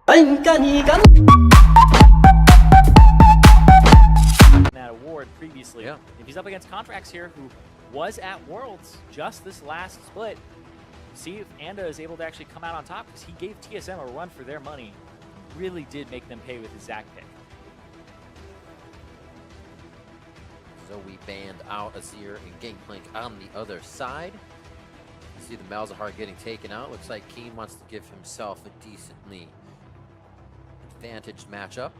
that award previously. Yeah. If he's up against Contracts here, who was at Worlds just this last split, see if Anda is able to actually come out on top, because he gave TSM a run for their money. Really did make them pay with his Zac pick. So we banned out Azir and Gangplank on the other side. You see the Malzahar getting taken out. Looks like Keen wants to give himself a decently advantaged matchup.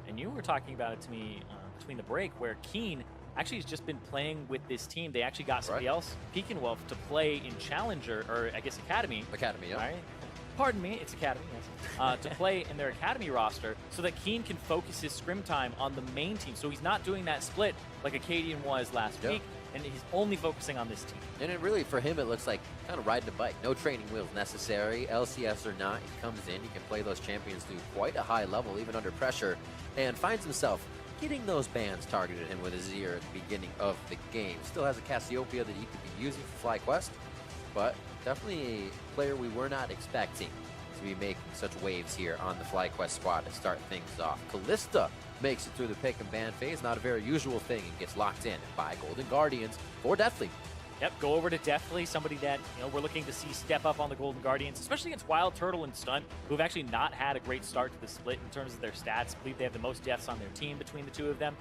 And you were talking about it to me between the break, where Keen actually has just been playing with this team. They actually got somebody else, Pekin Wolf, to play in Challenger, or I guess Academy. Academy, yeah. Right? Pardon me, it's Academy, yes. To play in their Academy roster so that Keen can focus his scrim time on the main team. So he's not doing that split like Acadian was last week, and he's only focusing on this team. And it really, for him, it looks like kind of riding a bike. No training wheels necessary. LCS or not, he comes in, he can play those champions to quite a high level, even under pressure, and finds himself getting those bans targeted him with Azir at the beginning of the game. Still has a Cassiopeia that he could be using for FlyQuest, but definitely a player we were not expecting to be making such waves here on the FlyQuest squad to start things off. Kalista makes it through the pick and ban phase, not a very usual thing, and gets locked in by Golden Guardians for Deathly. Yep, go over to Deathly, somebody that we're looking to see step up on the Golden Guardians, especially against Wild Turtle and Stunt, who have actually not had a great start to the split in terms of their stats. I believe they have the most deaths on their team between the two of them,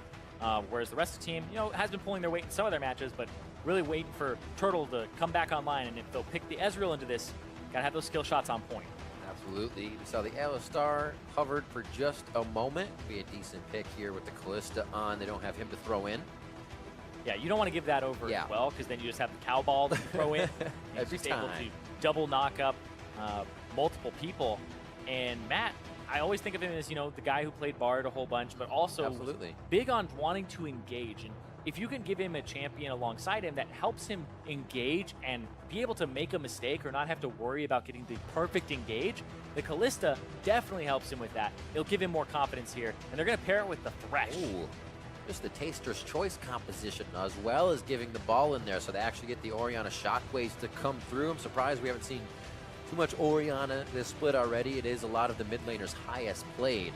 whereas the rest of the team, has been pulling their weight in some of their matches, but really waiting for Turtle to come back online. And if they'll pick the Ezreal into this, gotta have those skill shots on point. Absolutely. We saw the Alistar hovered for just a moment. Be a decent pick here with the Kalista on. They don't have him to throw in. Yeah, you don't want to give that over as well, because then you just have the cow ball to throw in. Every just time. able to double knock up multiple people. And Matt, I always think of him as, the guy who played Bard a whole bunch, but also big on wanting to engage. And if you can give him a champion alongside him that helps him engage and be able to make a mistake or not have to worry about getting the perfect engage, the Kalista definitely helps him with that. It'll give him more confidence here. And they're going to pair it with the Thresh. Ooh. Just the Taster's Choice composition, as well as giving the ball in there, so they actually get the Orianna Shockwaves to come through. I'm surprised we haven't seen too much Orianna this split already. It is a lot of the mid laners' highest played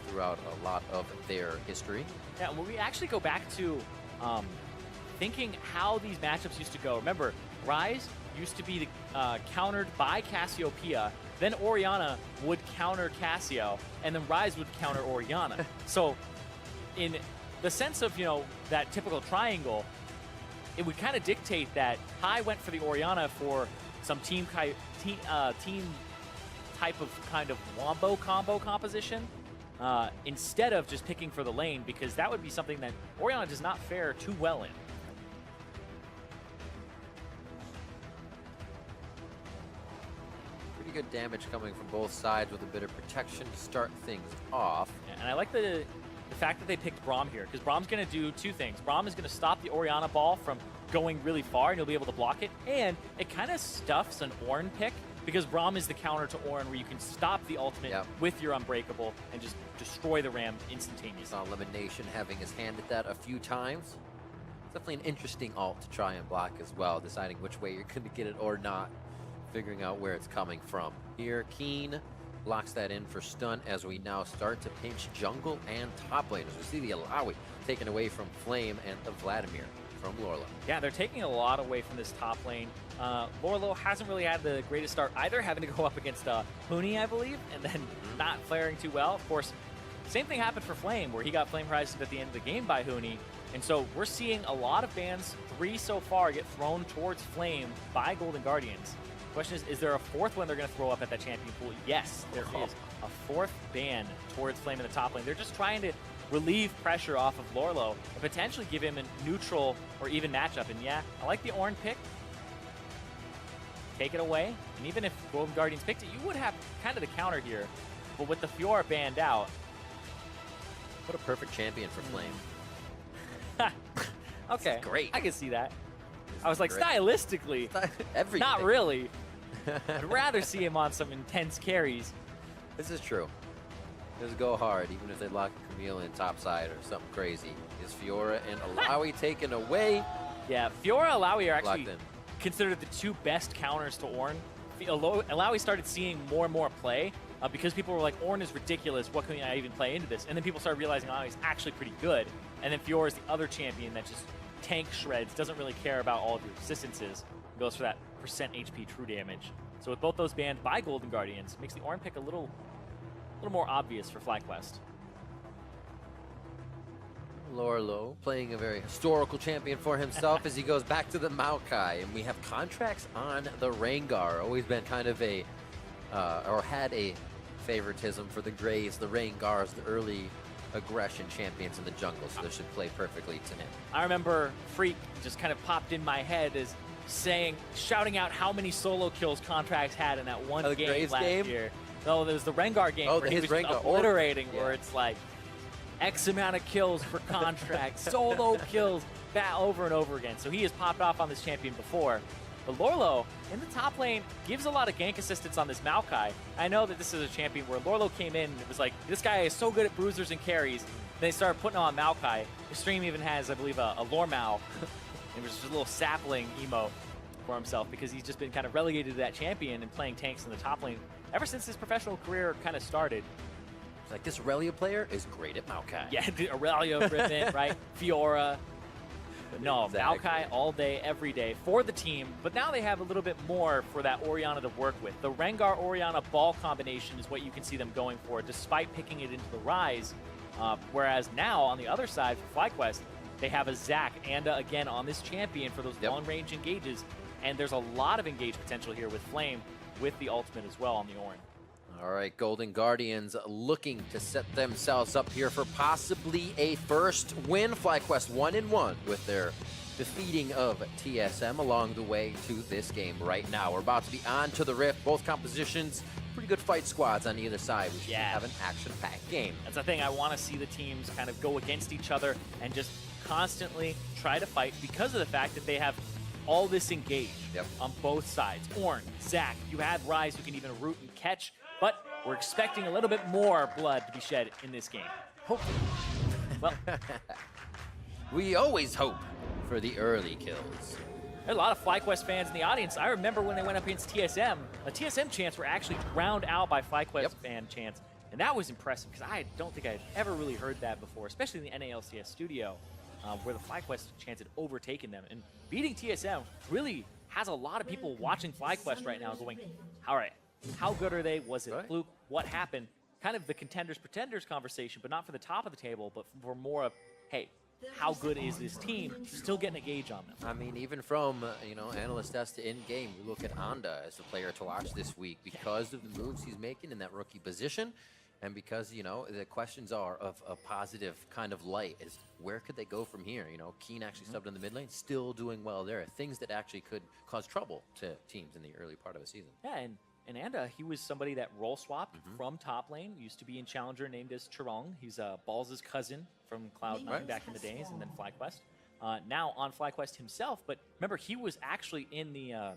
throughout a lot of their history. Yeah, when we actually go back to thinking how these matchups used to go. Remember, Ryze used to be countered by Cassiopeia, then Orianna would counter Cassio, and then Ryze would counter Orianna. So in the sense of, that typical triangle, it would kind of dictate that Hai went for the Orianna for some team type of kind of wombo combo composition, instead of just picking for the lane, because that would be something that Orianna does not fare too well in. Pretty good damage coming from both sides with a bit of protection to start things off. Yeah, and I like the fact that they picked Braum here, because Braum's going to do two things. Braum is going to stop the Orianna ball from going really far, and you'll be able to block it, and it kind of stuffs an Ornn pick, because Braum is the counter to Ornn, where you can stop the ultimate with your Unbreakable and just destroy the Ram instantaneously. Saw Elimination having his hand at that a few times. Definitely an interesting ult to try and block as well, deciding which way you're going to get it or not, figuring out where it's coming from. Here, Keen locks that in for Stun as we now start to pinch jungle and top laners. We see the Alawi taken away from Flame and the Vladimir from Lorlo. Yeah, they're taking a lot away from this top lane. Lorlo hasn't really had the greatest start either, having to go up against Huni, I believe, and then not flaring too well. Of course, same thing happened for Flame, where he got Flame Horizon at the end of the game by Huni. And so we're seeing a lot of bans, 3 so far, get thrown towards Flame by Golden Guardians. Question is there a fourth one they're going to throw up at that champion pool? Yes, there is a 4th ban towards Flame in the top lane. They're just trying to relieve pressure off of Lorlo and potentially give him a neutral or even matchup. And yeah, I like the Ornn pick. Take it away. And even if Golden Guardians picked it, you would have kind of the counter here. But with the Fiora banned out. What a perfect champion for Flame. Okay, great. I can see that. I was like, stylistically, everything. Not really. I'd rather see him on some intense carries. This is true. Just go hard, even if they lock Camille in topside or something crazy. Is Fiora and Alawi taken away? Yeah, Fiora and Alawi are actually considered the 2 best counters to Ornn Alawi started seeing more and more play because people were like, Ornn is ridiculous. What can I even play into this? And then people started realizing Alawi's actually pretty good. And then Fiora is the other champion that just tank shreds, doesn't really care about all of your resistances, goes for that percent HP true damage. So with both those banned by Golden Guardians, makes the Ornn pick a little more obvious for FlyQuest. Lorlo playing a very historical champion for himself as he goes back to the Maokai. And we have contracts on the Rengar. Always been kind of a, or had a favoritism for the Graves, the Rengars, the early aggression champions in the jungle, so this should play perfectly to him. I remember Freak just kind of popped in my head as shouting out how many solo kills Contracts had in that one game last year. No, there was the Rengar game where he was just obliterating, where it's like X amount of kills for Contracts, solo kills, over and over again. So he has popped off on this champion before. But Lorlo, in the top lane, gives a lot of gank assistance on this Maokai. I know that this is a champion where Lorlo came in and it was like, this guy is so good at bruisers and carries. They started putting on Maokai. His stream even has, I believe, a Lormao. It was just a little sapling emo for himself because he's just been kind of relegated to that champion and playing tanks in the top lane ever since his professional career kind of started. It's like, this Aurelia player is great at Maokai. Yeah, Aurelia, Riven, right? Fiora. No, Exactly. Maokai all day, every day for the team, but now they have a little bit more for that Orianna to work with. The Rengar-Orianna ball combination is what you can see them going for, despite picking it into the Rise. Whereas now, on the other side for FlyQuest, they have a Zac and again on this champion for those long-range engages, and there's a lot of engage potential here with Flame, with the ultimate as well on the Ornn. All right, Golden Guardians looking to set themselves up here for possibly a first win. FlyQuest 1-1 with their defeating of TSM along the way to this game right now. We're about to be on to the Rift. Both compositions, pretty good fight squads on either side. We should have an action-packed game. That's the thing. I want to see the teams kind of go against each other and just constantly try to fight because of the fact that they have all this engage on both sides. Ornn, Zac, you have Rise who can even root and catch. But we're expecting a little bit more blood to be shed in this game. Hopefully. Well, we always hope for the early kills. There's a lot of FlyQuest fans in the audience. I remember when they went up against TSM, a TSM chants were actually drowned out by FlyQuest fan chants. And that was impressive because I don't think I'd ever really heard that before, especially in the NALCS studio, where the FlyQuest chants had overtaken them. And beating TSM really has a lot of people watching FlyQuest right now going, all right, how good are they? Was it a fluke? What happened? Kind of the contenders-pretenders conversation, but not for the top of the table, but for more of, hey, how good is this team? Still getting a gauge on them. I mean, even from, analyst test to in-game, we look at Anda as the player to watch this week because of the moves he's making in that rookie position. And because, the questions are of a positive kind of light is where could they go from here? Keen actually subbed in the mid lane, still doing well there. Things that actually could cause trouble to teams in the early part of a season. Yeah, and Anda, he was somebody that role swapped from top lane. Used to be in Challenger, named as Chirong. He's Balls' cousin from Cloud9 back in the days, and then FlyQuest. Now on FlyQuest himself, but remember, he was actually in the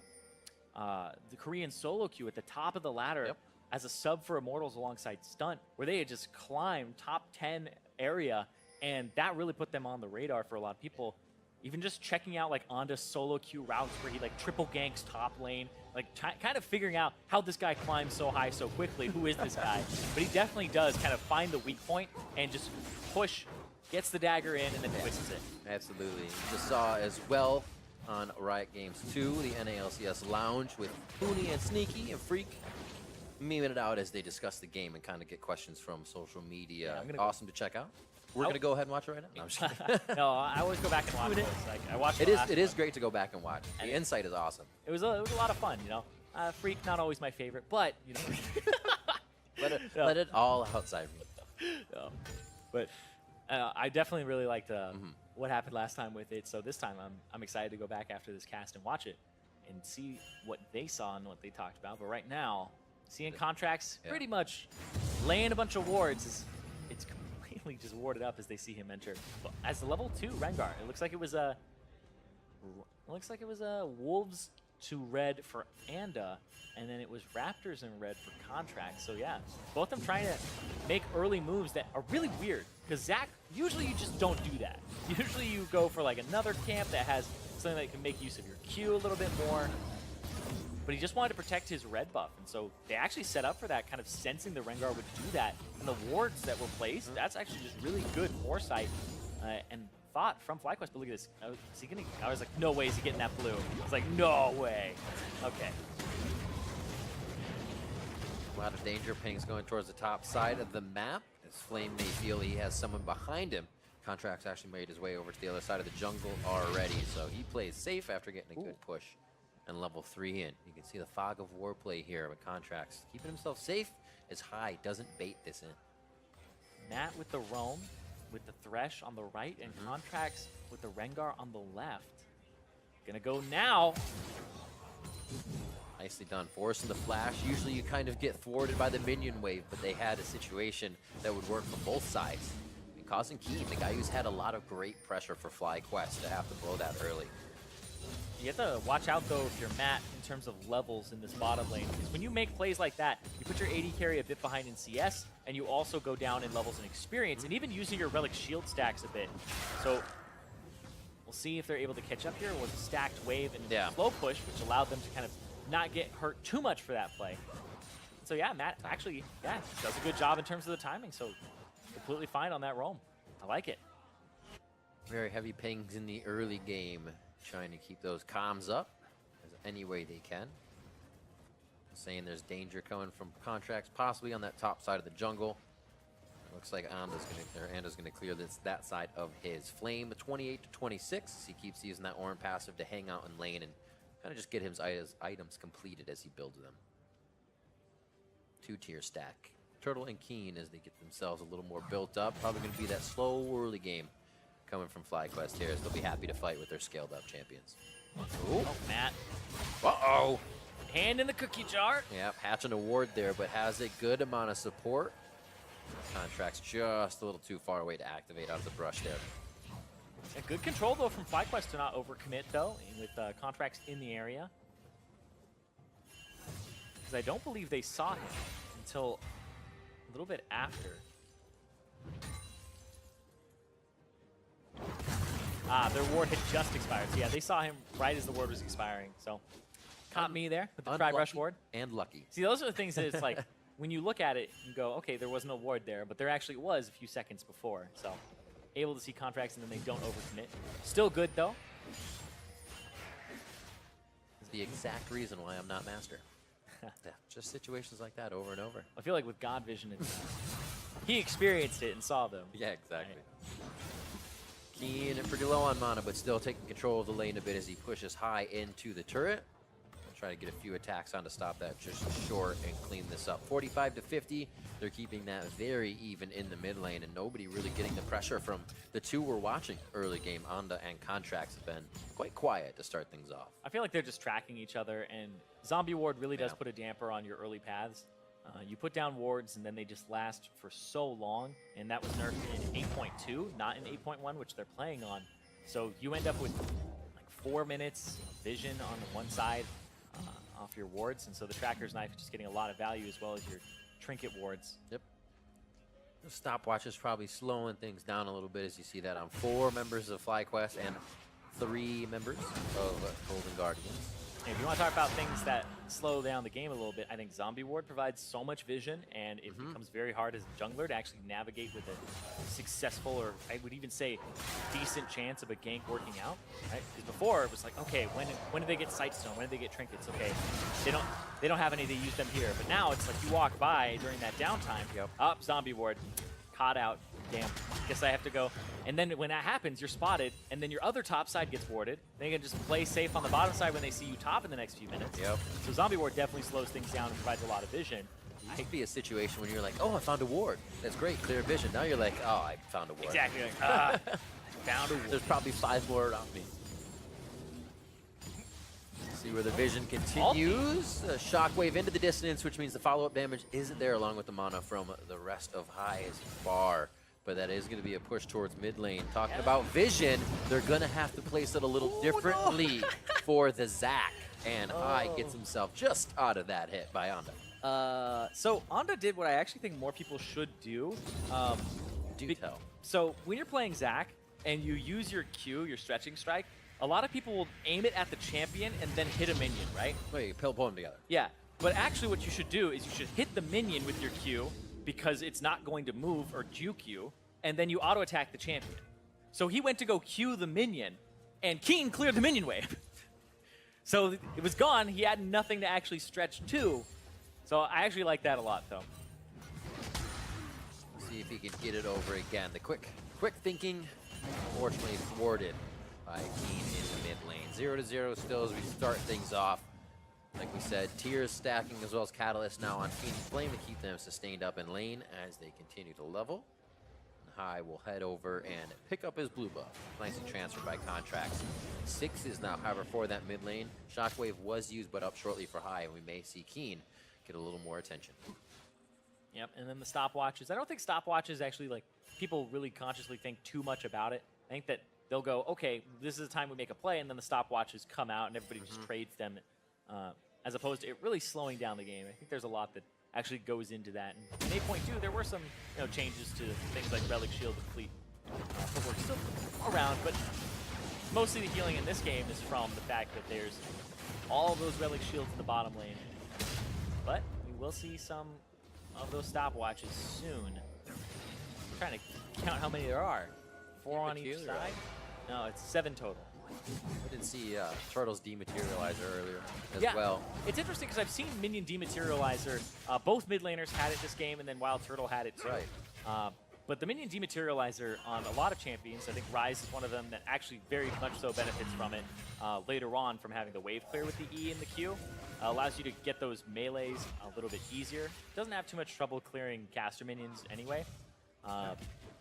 Korean solo queue at the top of the ladder as a sub for Immortals alongside Stunt, where they had just climbed top 10 area, and that really put them on the radar for a lot of people. Even just checking out like Anda's solo queue routes where he like triple ganks top lane, like kind of figuring out how this guy climbs so high so quickly. Who is this guy? But he definitely does kind of find the weak point and just push, gets the dagger in, and then twists it. Absolutely. You just saw as well on Riot Games 2, the NALCS Lounge with Pooney and Sneaky and Freak memeing it out as they discuss the game and kind of get questions from social media. Awesome to check out. We're going to go ahead and watch it right now. No, I'm just kidding. No, I always go back and watch it. Like, I watched it is great to go back and watch. The insight is awesome. It was a lot of fun, Freak, not always my favorite, but, let it all outside me. No. But I definitely really liked what happened last time with it, so this time I'm excited to go back after this cast and watch it and see what they saw and what they talked about. But right now, seeing Contracts pretty much laying a bunch of wards, it's completely just warded up as they see him enter. But as the level 2 Rengar, it looks like it was a Wolves to red for Anda, and then it was Raptors and red for Contracts. So yeah, both of them trying to make early moves that are really weird. Because Zac, usually you just don't do that. Usually you go for like another camp that has something that can make use of your Q a little bit more. but he just wanted to protect his red buff. And so they actually set up for that, kind of sensing the Rengar would do that. And the wards that were placed, that's actually just really good foresight and thought from FlyQuest. But look at this. Is he gonna, I was like, no way is he getting that blue. I was like, no way. Okay. A lot of danger. Ping's going towards the top side of the map. As Flame may feel he has someone behind him. Contract's actually made his way over to the other side of the jungle already, so he plays safe after getting a good push and level 3 in. You can see the fog of war play here with Contracts keeping himself safe as High doesn't bait this in. Matt with the roam, with the Thresh on the right, and Contracts with the Rengar on the left. Gonna go now. Nicely done, forcing the flash. Usually you kind of get thwarted by the minion wave, but they had a situation that would work from both sides. And causing Keen, the guy who's had a lot of great pressure for FlyQuest, to have to blow that early. You have to watch out, though, if you're Matt in terms of levels in this bottom lane. Because when you make plays like that, you put your AD carry a bit behind in CS, and you also go down in levels and experience, and even using your Relic shield stacks a bit. So we'll see if they're able to catch up here. It was a stacked wave and slow push, which allowed them to kind of not get hurt too much for that play. So yeah, Matt actually, does a good job in terms of the timing. So completely fine on that roam. I like it. Very heavy pings in the early game, trying to keep those comms up as any way they can. Saying there's danger coming from Contracts, possibly on that top side of the jungle. Looks like Anda's gonna clear that side of his Flame. 28 to 26. He keeps using that Orin passive to hang out in lane and kind of just get his items completed as he builds them. 2-tier stack. Turtle and Keen, as they get themselves a little more built up. Probably going to be that slow early game coming from FlyQuest here, as they'll be happy to fight with their scaled up champions. Ooh. Oh, Matt. Uh-oh. Hand in the cookie jar. Yep, hatching a ward there, but has a good amount of support. Contract's just a little too far away to activate out of the brush there. A good control, though, from FlyQuest to not overcommit, though, with Contracts in the area. Because I don't believe they saw him until a little bit after. Their ward had just expired. So, yeah, they saw him right as the ward was expiring. So, caught me there with the Tri-Brush ward. And lucky. See, those are the things that it's like, when you look at it, you go, okay, there was no ward there, but there actually was a few seconds before. So, able to see Contracts and then they don't overcommit. Still good, though. It's the exact reason why I'm not master. Yeah, just situations like that over and over. I feel like with God Vision, he experienced it and saw them. Yeah, exactly. Right. Keen and pretty low on mana, but still taking control of the lane a bit as he pushes High into the turret. Try to get a few attacks on to stop that just short and clean this up. 45 to 50. They're keeping that very even in the mid lane, and nobody really getting the pressure from the two we're watching early game. Anda and Contracts have been quite quiet to start things off. I feel like they're just tracking each other, and Zombie Ward really does put a damper on your early paths. You put down wards, and then they just last for so long, and that was nerfed in 8.2, not in 8.1, which they're playing on. So you end up with like 4 minutes of vision on one side off your wards, and so the Tracker's Knife is just getting a lot of value as well as your trinket wards. Yep. The stopwatch is probably slowing things down a little bit as you see that on 4 members of FlyQuest and 3 members of Golden Guardians. And if you want to talk about things that slow down the game a little bit, I think Zombie Ward provides so much vision, and it becomes very hard as a jungler to actually navigate with a successful, or I would even say decent chance of a gank working out, right? Because before it was like, okay, when do they get Sightstone? When do they get trinkets? Okay, they don't have any, they use them here. But now it's like you walk by during that downtime, up Zombie Ward, caught out, damn, guess I have to go. And then when that happens, you're spotted, and then your other top side gets warded. Then you can just play safe on the bottom side when they see you top in the next few minutes. Yep. So Zombie Ward definitely slows things down and provides a lot of vision. It could be a situation when you're like, oh, I found a ward. That's great, clear vision. Now you're like, oh, I found a ward. Exactly. Like, found a ward. There's probably 5 more around me. See where the vision continues. A shockwave into the distance, which means the follow-up damage isn't there, along with the mana from the rest of High is far. But that is going to be a push towards mid lane. Talking about vision, they're going to have to place it a little differently for the Zac. And High gets himself just out of that hit by Anda. So Anda did what I actually think more people should do. Do tell. So when you're playing Zac and you use your Q, your stretching strike, a lot of people will aim it at the champion and then hit a minion, right? Wait, pull them together. Yeah, but actually what you should do is you should hit the minion with your Q because it's not going to move or juke you, and then you auto-attack the champion. So he went to go Q the minion, and Keen cleared the minion wave. So it was gone. He had nothing to actually stretch to. So I actually like that a lot, though. See if he can get it over again. The quick thinking, unfortunately thwarted by Keen in the mid lane. 0-0 still as we start things off. Like we said, tiers stacking as well as Catalyst now on Phoenix Flame to keep them sustained up in lane as they continue to level. High will head over and pick up his blue buff. Nicely transferred by Contracts. 6 is now, however, for that mid lane. Shockwave was used, but up shortly for High, and we may see Keen get a little more attention. Yep, and then the stopwatches. I don't think stopwatches actually, like, people really consciously think too much about it. I think that they'll go, okay, this is the time we make a play, and then the stopwatches come out, and everybody just trades them, as opposed to it really slowing down the game. I think there's a lot that actually goes into that. And in 8.2, there were some changes to things like Relic Shield and Fleet footwork still around, but mostly the healing in this game is from the fact that there's all of those Relic Shields in the bottom lane. But we will see some of those stopwatches soon. I'm trying to count how many there are. 4 on each side? No, it's 7 total. I did see Turtle's Dematerializer earlier as Yeah, well. it's interesting because I've seen Minion Dematerializer. Both mid laners had it this game, and then Wild Turtle had it too. Right. But the Minion Dematerializer on a lot of champions, I think Ryze is one of them that actually very much so benefits from it later on from having the wave clear with the E and the Q. Allows you to get those melees a little bit easier. Doesn't have too much trouble clearing caster minions anyway.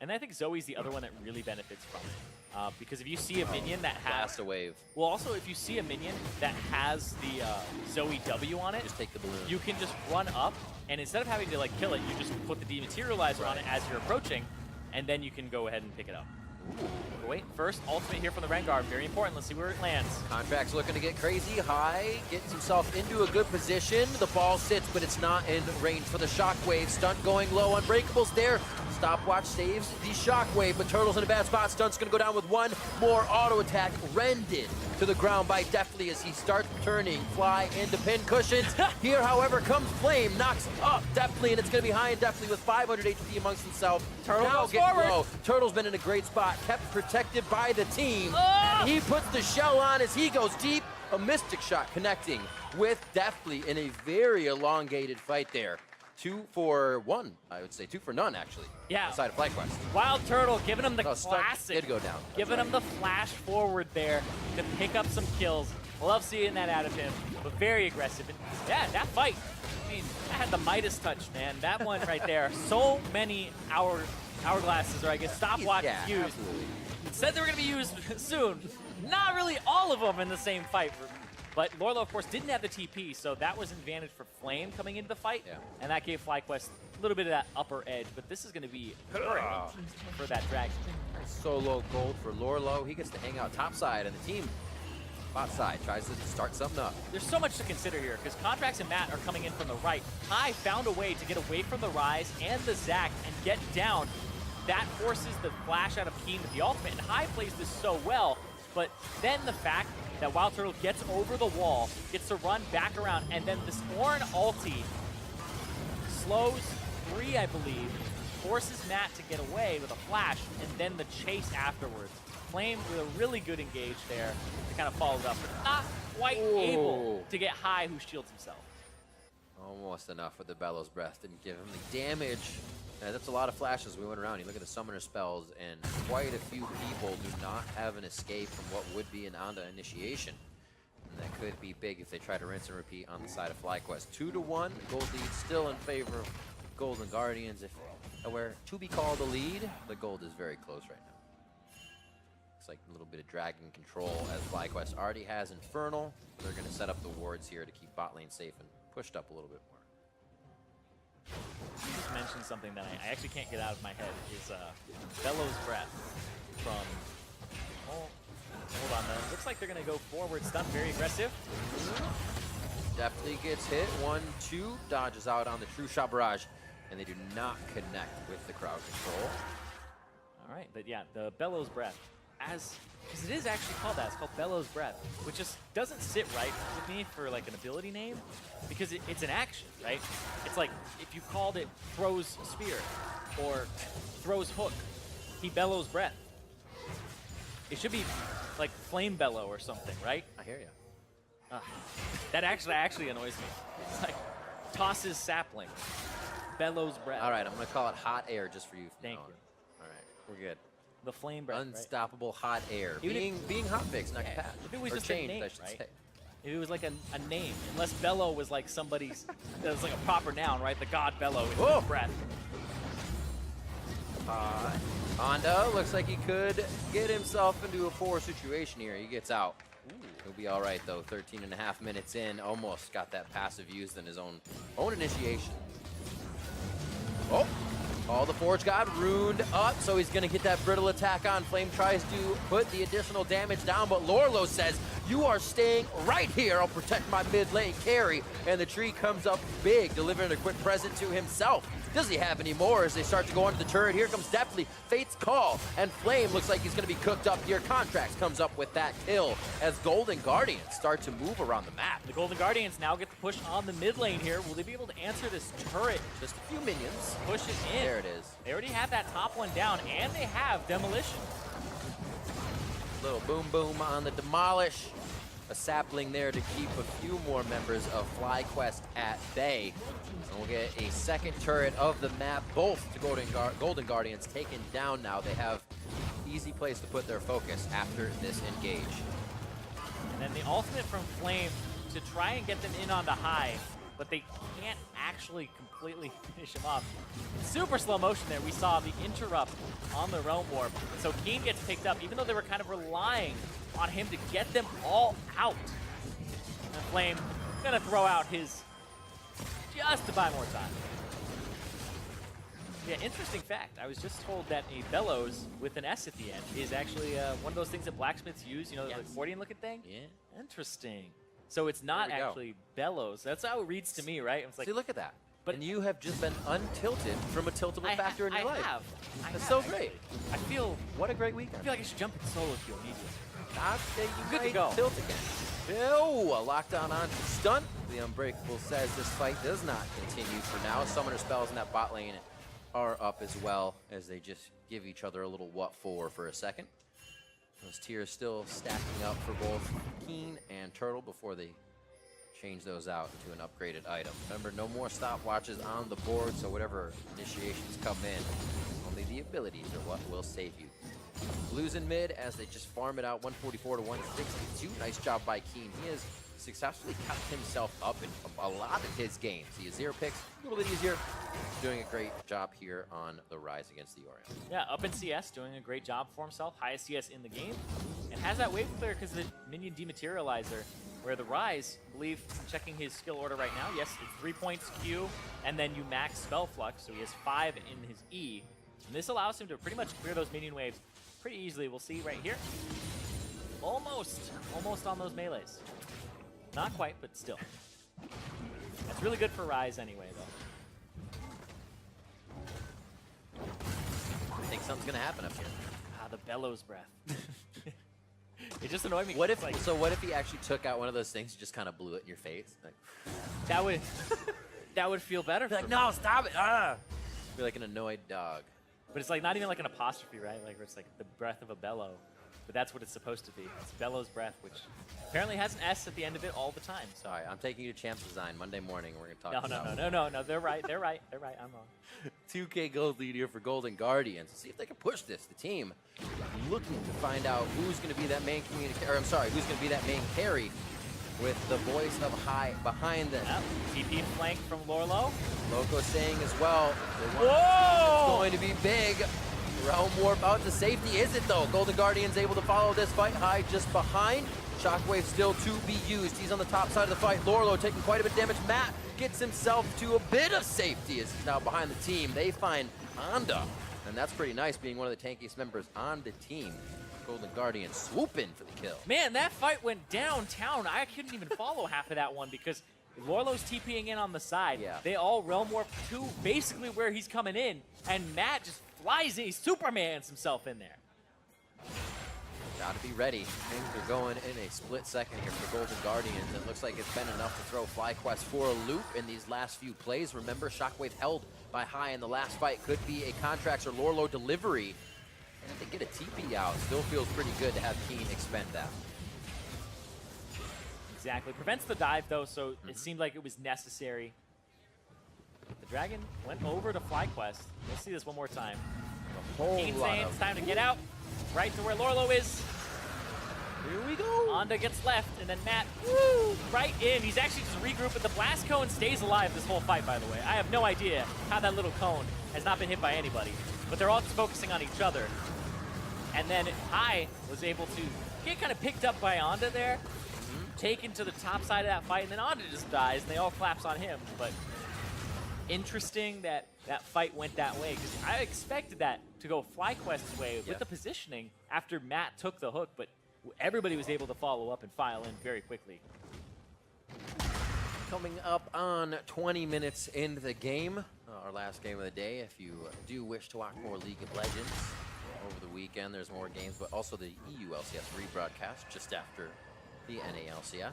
And I think Zoe's the other one that really benefits from it. Because if you see a minion that has... Blast a wave. Well, also, if you see a minion that has the Zoe W on it, Just take the balloon. you can just run up, and instead of having to kill it, you just put the Dematerializer on it as you're approaching, and then you can go ahead and pick it up. But wait, first ultimate here from the Rengar, very important. Let's see where it lands. Contract's looking to get crazy. High gets himself into a good position. The ball sits, but it's not in range for the Shockwave. Stunt going low. Unbreakable's there. Stopwatch saves the Shockwave, but Turtle's in a bad spot. Stunt's going to go down with one more auto attack. Rended to the ground by Deftly as he starts turning Fly into pin cushions. Here, however, comes Flame. Knocks up Deftly, and it's going to be High and Deftly with 500 HP amongst himself. Turtle now goes getting forward. low. Turtle's been in a great spot. Kept protected by the team. And he puts the shell on as he goes deep. A Mystic Shot connecting with Deftly in a very elongated fight there. 2 for 1, I would say. 2 for none, actually. Yeah. Outside of FlyQuest. Wild Turtle giving him the Stunt classic. did go down. Giving him the flash forward there to pick up some kills. Love seeing that out of him, but very aggressive. And yeah, that fight, I mean, that had the Midas touch, man. That one right there. So many hourglasses, or I guess stopwatches used. Absolutely. Said they were going to be used soon. Not really all of them in the same fight. But Lorlo, of course, didn't have the TP, so that was an advantage for Flame coming into the fight. Yeah. And that gave FlyQuest a little bit of that upper edge. But this is going to be great for that Dragon. Solo gold for Lorlo. He gets to hang out topside, and the team bot side tries to start something up. There's so much to consider here, because Contracts and Matt are coming in from the right. High found a way to get away from the Ryze and the Zac and get down. That forces the flash out of Keen with the ultimate, and High plays this so well. But then the fact that Wild Turtle gets over the wall, gets to run back around, and then this Ornn ulti slows 3, I believe, forces Matt to get away with a flash, and then the chase afterwards. Flame with a really good engage there to kind of follow it up, but not quite able to get High, who shields himself. Almost enough with the Bellows Breath. Didn't give him the damage. Yeah, that's a lot of flashes we went around. You look at the summoner spells, and quite a few people do not have an escape from what would be an Onda initiation. And that could be big if they try to rinse and repeat on the side of FlyQuest. 2-1, gold lead still in favor of Golden Guardians. If it were to be called a lead, the gold is very close right now. Looks like a little bit of dragon control as FlyQuest already has Infernal. They're going to set up the wards here to keep bot lane safe and pushed up a little bit more. You just mentioned something that I actually can't get out of my head, is Bellows Breath from... Oh, hold on, though. Looks like they're going to go forward. Stunt, very aggressive. Definitely gets hit. 1-2. Dodges out on the True Shot Barrage. And they do not connect with the crowd control. All right, but yeah, the Bellows Breath. as, because it is actually called that. It's called Bellows Breath, which just doesn't sit right with me for like an ability name, because it's an action, right? It's like if you called it Throws Spear or Throws Hook, he bellows breath. It should be like Flame Bellow or something, right? I hear you. That actually annoys me. It's like tosses sapling, bellows breath. All right, I'm going to call it Hot Air just for you. Thank you. All right, we're good. The flame breath, Unstoppable Hot Air. Even Being hotfixed, not patched. if it was or just changed, a name, I should right? say. If it was like a name, unless Bellow was like somebody's, that was like a proper noun, right? The god Bellow in Whoa. breath. Honda looks like he could get himself into a poor situation here. He gets out. Ooh. He'll be all right, though. 13.5 minutes in. Almost got that passive used in his own initiation. Oh, the Forge God ruined up, so he's going to get that brittle attack on. Flame tries to put the additional damage down, but Lorlo says, you are staying right here. I'll protect my mid lane carry. And the tree comes up big, delivering a quick present to himself. Does he have any more as they start to go under the turret? Here comes definitely Fate's Call, and Flame looks like he's going to be cooked up here. Contracts comes up with that kill as Golden Guardians start to move around the map. The Golden Guardians now get the push on the mid lane here. Will they be able to answer this turret? Just a few minions. Push it in. There it is. They already have that top one down, and they have Demolition. Little boom boom on the demolish. A sapling there to keep a few more members of FlyQuest at bay. And we'll get a second turret of the map. Both the Golden Guardians taken down now. They have easy place to put their focus after this engage. And then the ultimate from Flame to try and get them in on the high, but they can't actually completely finish him off. In super slow motion there, we saw the interrupt on the Realm Warp. So Keen gets picked up, even though they were kind of relying on him to get them all out. And Flame gonna throw out his just to buy more time. Yeah, interesting fact. I was just told that a bellows with an S at the end is actually one of those things that blacksmiths use, you know, the accordion looking thing? Yeah. Interesting. So it's not There we go. actually bellows. That's how it reads to me, right? It's like, See, look at that. But- And you have just been untilted from a tiltable factor in your life. I That's have, so actually. great. I feel What a great weekend. like I should jump in solo queue immediately. I'd say you Good to might go. tilt again. Oh, a lockdown on stun. The Unbreakable says this fight does not continue for now. Summoner spells in that bot lane are up as well as they just give each other a little what for a second. Those tiers still stacking up for both Keen and Turtle before they change those out into an upgraded item. Remember, no more stopwatches on the board, so whatever initiations come in, only the abilities are what will save you. Blues in mid as they just farm it out, 144 to 162. Nice job by Keen. He has successfully kept himself up in a lot of his games. He has 0 picks, a little bit easier. Doing a great job here on the rise against the Orion. Yeah, up in CS, doing a great job for himself. Highest CS in the game. And has that wave clear because the minion dematerializer, where the Rise, I believe, checking his skill order right now. Yes, it's 3 points Q, and then you max Spell Flux, so he has 5 in his E. And this allows him to pretty much clear those minion waves pretty easily. We'll see right here. Almost on those melees. Not quite, but still. That's really good for Rise anyway, though. I think something's gonna happen up here. Ah, the bellows breath. It just annoyed me. What if, like, so what if he actually took out one of those things and just kind of blew it in your face? Like, that would feel better. like, for no, stop it! Ah! Be like an annoyed dog. But it's like not even like an apostrophe, right? Like where it's like the breath of a bellow. But that's what it's supposed to be. It's Bellow's breath, which apparently has an S at the end of it all the time. So Sorry, I'm taking you to Champs Design Monday morning. We're gonna talk about no. They're right. They're right. I'm wrong. 2K gold lead here for Golden Guardians. See if they can push this. The team looking to find out who's going to be that main communicator. Who's going to be that main carry with the voice of High behind them. Yep. TP flank from Lorlo. Loco saying as well. Whoa! It's going to be big. Realm Warp out to safety. Is it though? Golden Guardians able to follow this fight. High just behind. Shockwave still to be used. He's on the top side of the fight. Lorlo taking quite a bit of damage. Matt gets himself to a bit of safety as he's now behind the team. They find Honda, and that's pretty nice being one of the tankiest members on the team. Golden Guardians swoop in for the kill. Man, that fight went downtown. I couldn't even follow half of that one because Lorlo's TPing in on the side. Yeah. They all Realm Warp to basically where he's coming in, and Matt just flies in. He Supermans himself in there. Gotta be ready. Things are going in a split second here for Golden Guardians. It looks like it's been enough to throw FlyQuest for a loop in these last few plays. Remember, Shockwave held by High in the last fight. Could be a Contracts or Lorlo delivery. And if they get a TP out, still feels pretty good to have Keen expend that. Exactly. Prevents the dive, though, so it seemed like it was necessary. The Dragon went over to FlyQuest. We'll see this one more time. Keen saying it's time to get out. Right to where Lorlo is. Here we go. Onda gets left, and then Matt, woo, right in. He's actually just regrouping. The blast cone stays alive this whole fight, by the way. I have no idea how that little cone has not been hit by anybody. But they're all just focusing on each other. And then High was able to get kind of picked up by Onda there, taken to the top side of that fight, and then Onda just dies, and they all collapse on him. But interesting that that fight went that way, because I expected that to go FlyQuest's way with the positioning after Matt took the hook, but everybody was able to follow up and file in very quickly. Coming up on 20 minutes into the game, our last game of the day. If you do wish to watch more League of Legends over the weekend, there's more games, but also the EU LCS rebroadcast just after the NA LCS.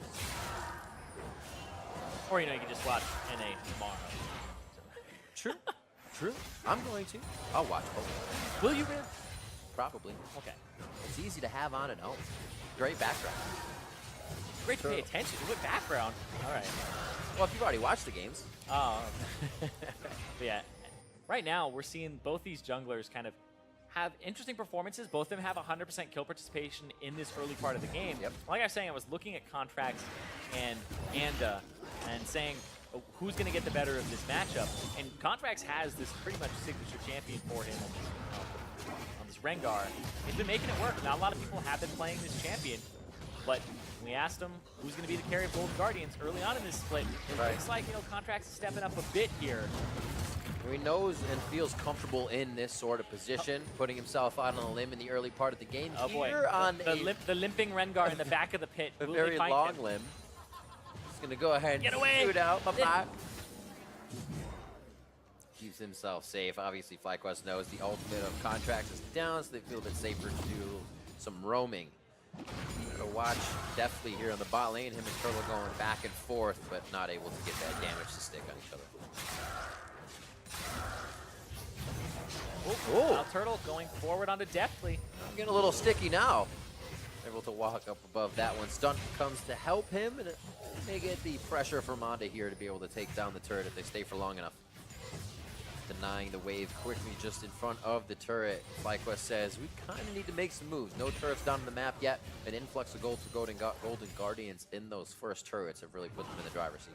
Or, you know, you can just watch NA tomorrow. True. True. I'm going to. I'll watch both. Will you, Rib? Probably. Okay. It's easy to have on at home. Great background. Great to pay attention. Good background. All right. Well, if you've already watched the games. Oh. But yeah. Right now, we're seeing both these junglers kind of have interesting performances. Both of them have 100% kill participation in this early part of the game. Yep. Like I was saying, I was looking at Contracts and Anda and saying, who's going to get the better of this matchup? And Contracts has this pretty much signature champion for him on this Rengar. He's been making it work. Not a lot of people have been playing this champion, but we asked him who's going to be the carry of Golden Guardians early on in this split. It looks like, you know, Contracts is stepping up a bit here. He knows and feels comfortable in this sort of position, putting himself out on a limb in the early part of the game. Oh boy, On the limping Rengar in the back of the pit. A very long limb. He's going to go ahead and shoot out. Bye-bye. Keeps himself safe. Obviously, FlyQuest knows the ultimate of Contracts is down, so they feel a bit safer to do some roaming. To watch deftly here on the bot lane, him and Turtle going back and forth, but not able to get that damage to stick on each other. Oh, now Turtle going forward onto Deftly. I'm getting a little sticky now. Able to walk up above that one. Stunt comes to help him, and it may get the pressure from Onda here to be able to take down the turret if they stay for long enough. Denying the wave quickly just in front of the turret. FlyQuest says, we kind of need to make some moves. No turrets down on the map yet. An influx of gold to Golden Guardians in those first turrets have really put them in the driver's seat.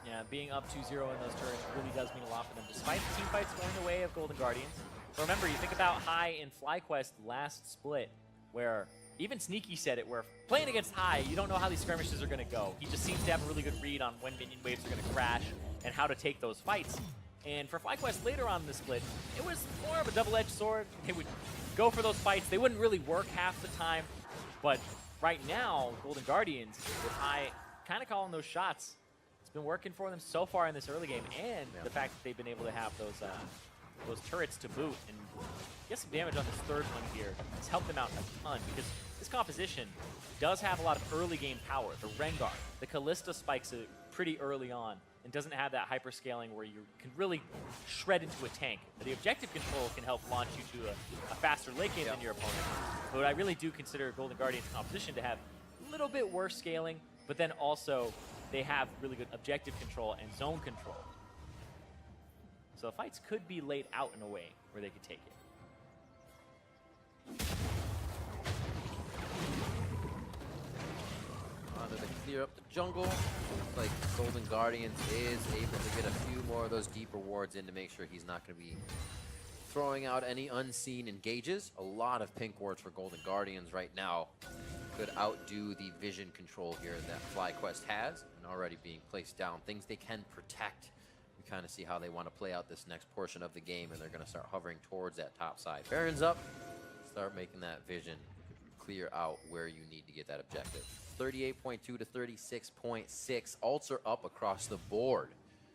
Yeah, being up 2-0 in those turrets really does mean a lot for them, despite the team fights going the way of Golden Guardians. Remember, you think about High in FlyQuest last split, where even Sneaky said it, where playing against High, you don't know how these skirmishes are going to go. He just seems to have a really good read on when minion waves are going to crash and how to take those fights. And for FlyQuest later on in the split, it was more of a double-edged sword. They would go for those fights. They wouldn't really work half the time. But right now, Golden Guardians, with High kind of calling those shots, it's been working for them so far in this early game. And the fact that they've been able to have those turrets to boot and get some damage on this third one here has helped them out a ton, because this composition does have a lot of early game power. The Rengar, the Kalista spikes it pretty early on, and doesn't have that hyper scaling where you can really shred into a tank. The objective control can help launch you to a faster late game than your opponent. But I really do consider Golden Guardians composition to have a little bit worse scaling, but then also they have really good objective control and zone control. So fights could be laid out in a way where they could take it. To clear up the jungle. Looks like Golden Guardians is able to get a few more of those deeper wards in to make sure he's not going to be throwing out any unseen engages. A lot of pink wards for Golden Guardians right now could outdo the vision control here that FlyQuest has, and already being placed down. Things they can protect. We kind of see how they want to play out this next portion of the game, and they're going to start hovering towards that top side. Baron's up. Start making that vision clear out where you need to get that objective. 38.2 to 36.6. Ults are up across the board.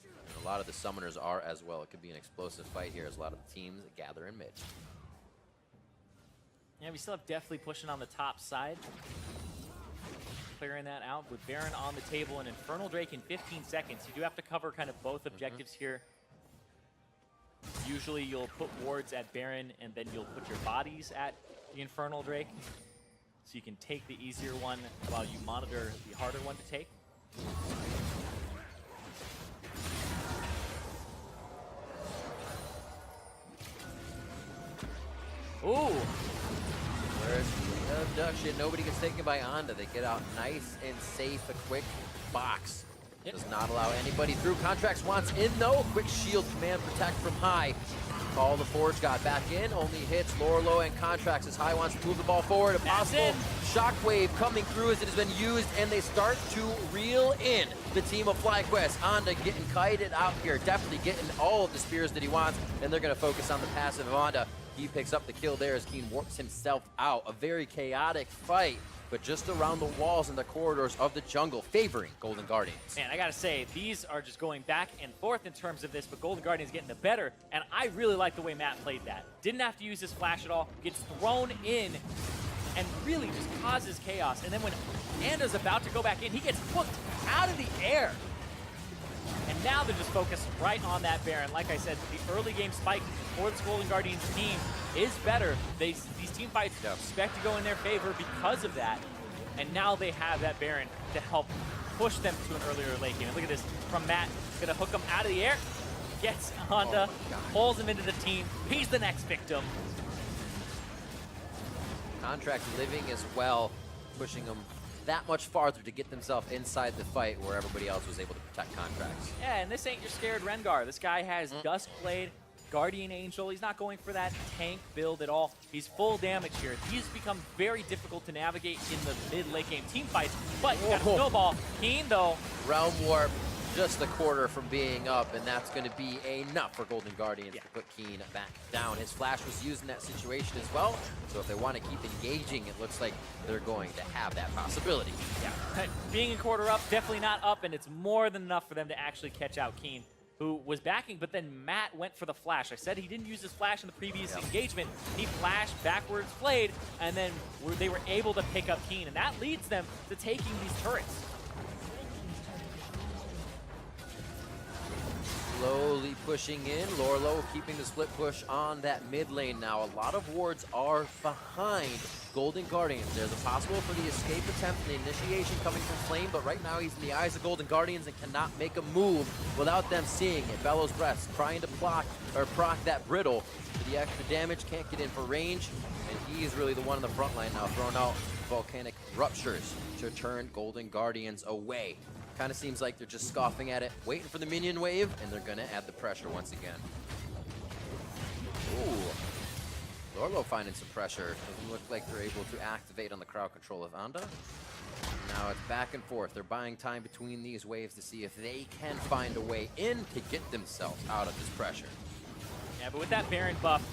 And a lot of the summoners are as well. It could be an explosive fight here as a lot of the teams gather in mid. Yeah, we still have definitely pushing on the top side. Clearing that out with Baron on the table and Infernal Drake in 15 seconds. You do have to cover kind of both objectives here. Usually you'll put wards at Baron and then you'll put your bodies at the Infernal Drake. So you can take the easier one while you monitor the harder one to take. Ooh! Where's the abduction? Nobody gets taken by Onda. They get out nice and safe. A quick box. Yep. Does not allow anybody through. Contracts wants in though. Quick shield command protect from high. Call the Forge God back in. Only hits Lorlo and Contracts as High wants to move the ball forward. A possible shockwave coming through as it has been used, and they start to reel in the team of FlyQuest. Onda getting kited out here. Definitely getting all of the spears that he wants, and they're going to focus on the passive of Onda. He picks up the kill there as Keen warps himself out. A very chaotic fight, but just around the walls and the corridors of the jungle, favoring Golden Guardians. Man, I gotta say, these are just going back and forth in terms of this, but Golden Guardians getting the better, and I really like the way Matt played that. Didn't have to use his flash at all, gets thrown in, and really just causes chaos. And then when Anda's about to go back in, he gets hooked out of the air. And now they're just focused right on that Baron. Like I said, the early game spike for the Golden Guardians team is better. These team fights expect to go in their favor because of that. And now they have that Baron to help push them to an earlier late game. And look at this from Matt. Gonna hook him out of the air. Gets Honda, pulls him into the team. He's the next victim. Contract living as well, pushing them that much farther to get themselves inside the fight where everybody else was able to protect Contracts. Yeah, and this ain't your scared Rengar. This guy has Duskblade, Guardian Angel. He's not going for that tank build at all. He's full damage here. He's become very difficult to navigate in the mid-late game team fights, but you got a snowball. Keen, though. Realm Warp, just a quarter from being up, and that's going to be enough for Golden Guardians to put Keen back down. His flash was used in that situation as well, so if they want to keep engaging, it looks like they're going to have that possibility. Yeah, being a quarter up, definitely not up, and it's more than enough for them to actually catch out Keen, who was backing, but then Matt went for the flash. I said he didn't use his flash in the previous engagement. He flashed backwards, played, and then they were able to pick up Keen, and that leads them to taking these turrets. Slowly pushing in. Lorlo keeping the split push on that mid lane now. A lot of wards are behind Golden Guardians. There's a possible for the escape attempt and the initiation coming from Flame, but right now he's in the eyes of Golden Guardians and cannot make a move without them seeing it. Bellows Breath trying to proc that brittle for the extra damage. Can't get in for range, and he's really the one in the front line now, throwing out volcanic ruptures to turn Golden Guardians away. Kind of seems like they're just scoffing at it, waiting for the minion wave, and they're going to add the pressure once again. Ooh. Lorlo finding some pressure. Doesn't look like they're able to activate on the crowd control of Onda. Now it's back and forth. They're buying time between these waves to see if they can find a way in to get themselves out of this pressure. Yeah, but with that Baron buff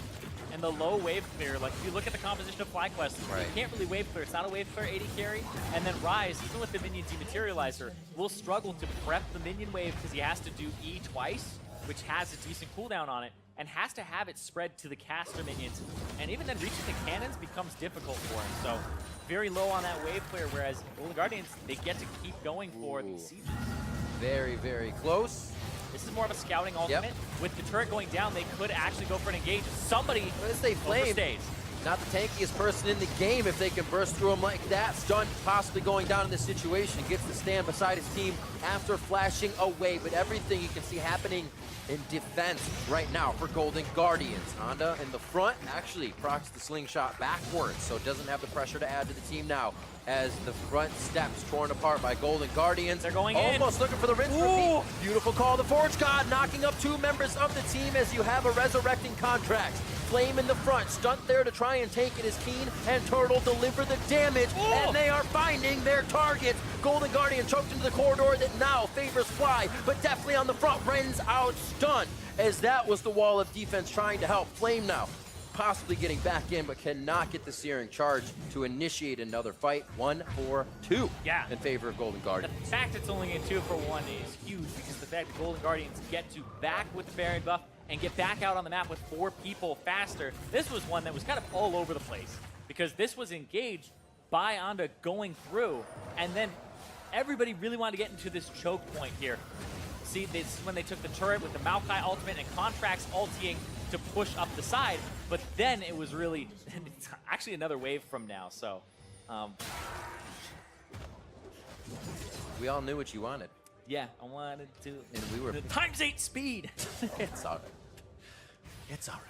and the low wave clear, like if you look at the composition of FlyQuest, you can't really wave clear. It's not a wave clear 80 carry. And then Rise, even with the minion dematerializer, will struggle to prep the minion wave because he has to do E twice, which has a decent cooldown on it, and has to have it spread to the caster minions. And even then reaching the cannons becomes difficult for him. So very low on that wave clear, whereas Golden Guardians, they get to keep going for these sieges. Very, very close. This is more of a scouting ultimate. With the turret going down, they could actually go for an engage. Somebody overstays. Not the tankiest person in the game if they can burst through him like that. Stun possibly going down in this situation. Gets to stand beside his team after flashing away. But everything you can see happening in defense right now for Golden Guardians. Honda in the front actually procs the slingshot backwards, so doesn't have the pressure to add to the team now as the front steps torn apart by Golden Guardians. They're going almost looking for the rinse repeat. Beautiful call. The Forge God knocking up two members of the team as you have a resurrecting Contract. Flame in the front, stunt there to try and take it as Keen and Turtle deliver the damage, and they are finding their targets. Golden Guardian choked into the corridor that now favors Fly, but definitely on the front, Ren's out stunned, as that was the wall of defense trying to help Flame now. Possibly getting back in, but cannot get the Searing Charge to initiate another fight. 1-4-2 in favor of Golden Guardians. The fact it's only in 2-for-1 is huge, because the fact that Golden Guardians get to back with the Baron buff and get back out on the map with 4 people faster. This was one that was kind of all over the place. because this was engaged by Onda going through, and then everybody really wanted to get into this choke point here. See, this is when they took the turret with the Maokai ultimate and Contracts ulting to push up the side, but then it was really, it's actually another wave from now, so. We all knew what you wanted. Yeah, I wanted to. And we were the ×8 speed. It's all right. It's all right.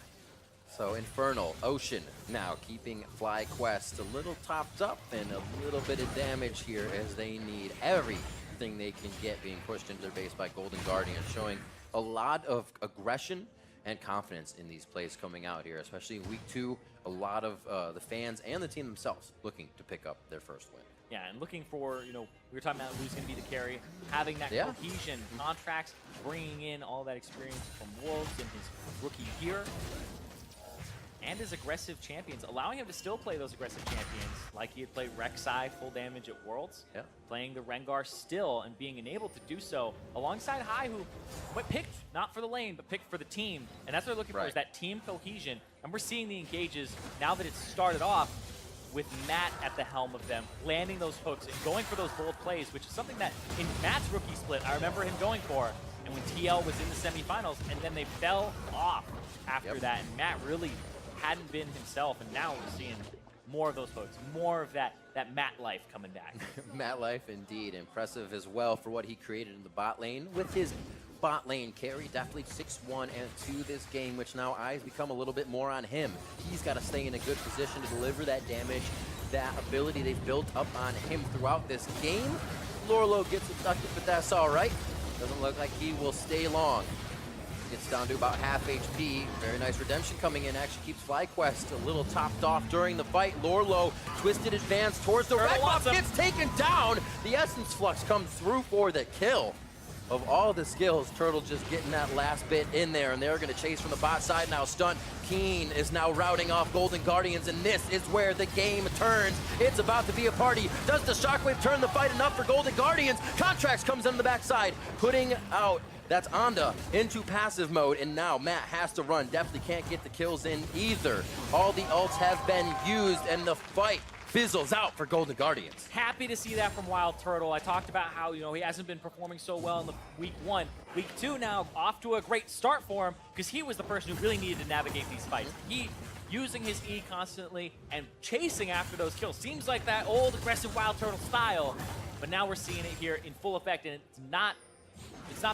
So Infernal, Ocean now keeping FlyQuest a little topped up and a little bit of damage here as they need everything they can get being pushed into their base by Golden Guardian, showing a lot of aggression and confidence in these plays coming out here, especially in week 2. A lot of the fans and the team themselves looking to pick up their first win. Yeah, and looking for, we were talking about who's going to be the carry, having that cohesion, Contracts, bringing in all that experience from Wolves in his rookie year, and his aggressive champions, allowing him to still play those aggressive champions, like he had played Rek'Sai full damage at Worlds, playing the Rengar still, and being enabled to do so alongside Hai, who picked not for the lane, but picked for the team, and that's what they're looking for, is that team cohesion, and we're seeing the engages, now that it's started off, with Matt at the helm of them, landing those hooks and going for those bold plays, which is something that in Matt's rookie split, I remember him going for, and when TL was in the semifinals, and then they fell off after that, and Matt really hadn't been himself, and now we're seeing more of those hooks, more of that Matt life coming back. Matt life, indeed. Impressive as well for what he created in the bot lane with his bot lane carry. Definitely 6-1 and 2 this game, which now eyes become a little bit more on him. He's got to stay in a good position to deliver that damage, that ability they've built up on him throughout this game. Lorlo gets abducted, but that's all right. Doesn't look like he will stay long. Gets down to about half HP. Very nice redemption coming in. Actually keeps FlyQuest a little topped off during the fight. Lorlo, twisted advance towards the red buff, gets taken down. The Essence Flux comes through for the kill. Of all the skills, Turtle just getting that last bit in there, and they're going to chase from the bot side now. Stunt Keen is now routing off Golden Guardians, and this is where the game turns. It's about to be a party. Does the Shockwave turn the fight enough for Golden Guardians? Contracts comes on the backside, putting out, that's Onda, into passive mode, and now Matt has to run. Definitely can't get the kills in either. All the ults have been used, and the fight fizzles out for Golden Guardians. Happy to see that from Wild Turtle. I talked about how, he hasn't been performing so well in the week 1. Week 2 now, off to a great start for him, because he was the person who really needed to navigate these fights. He, using his E constantly and chasing after those kills. Seems like that old aggressive Wild Turtle style, but now we're seeing it here in full effect, and it's not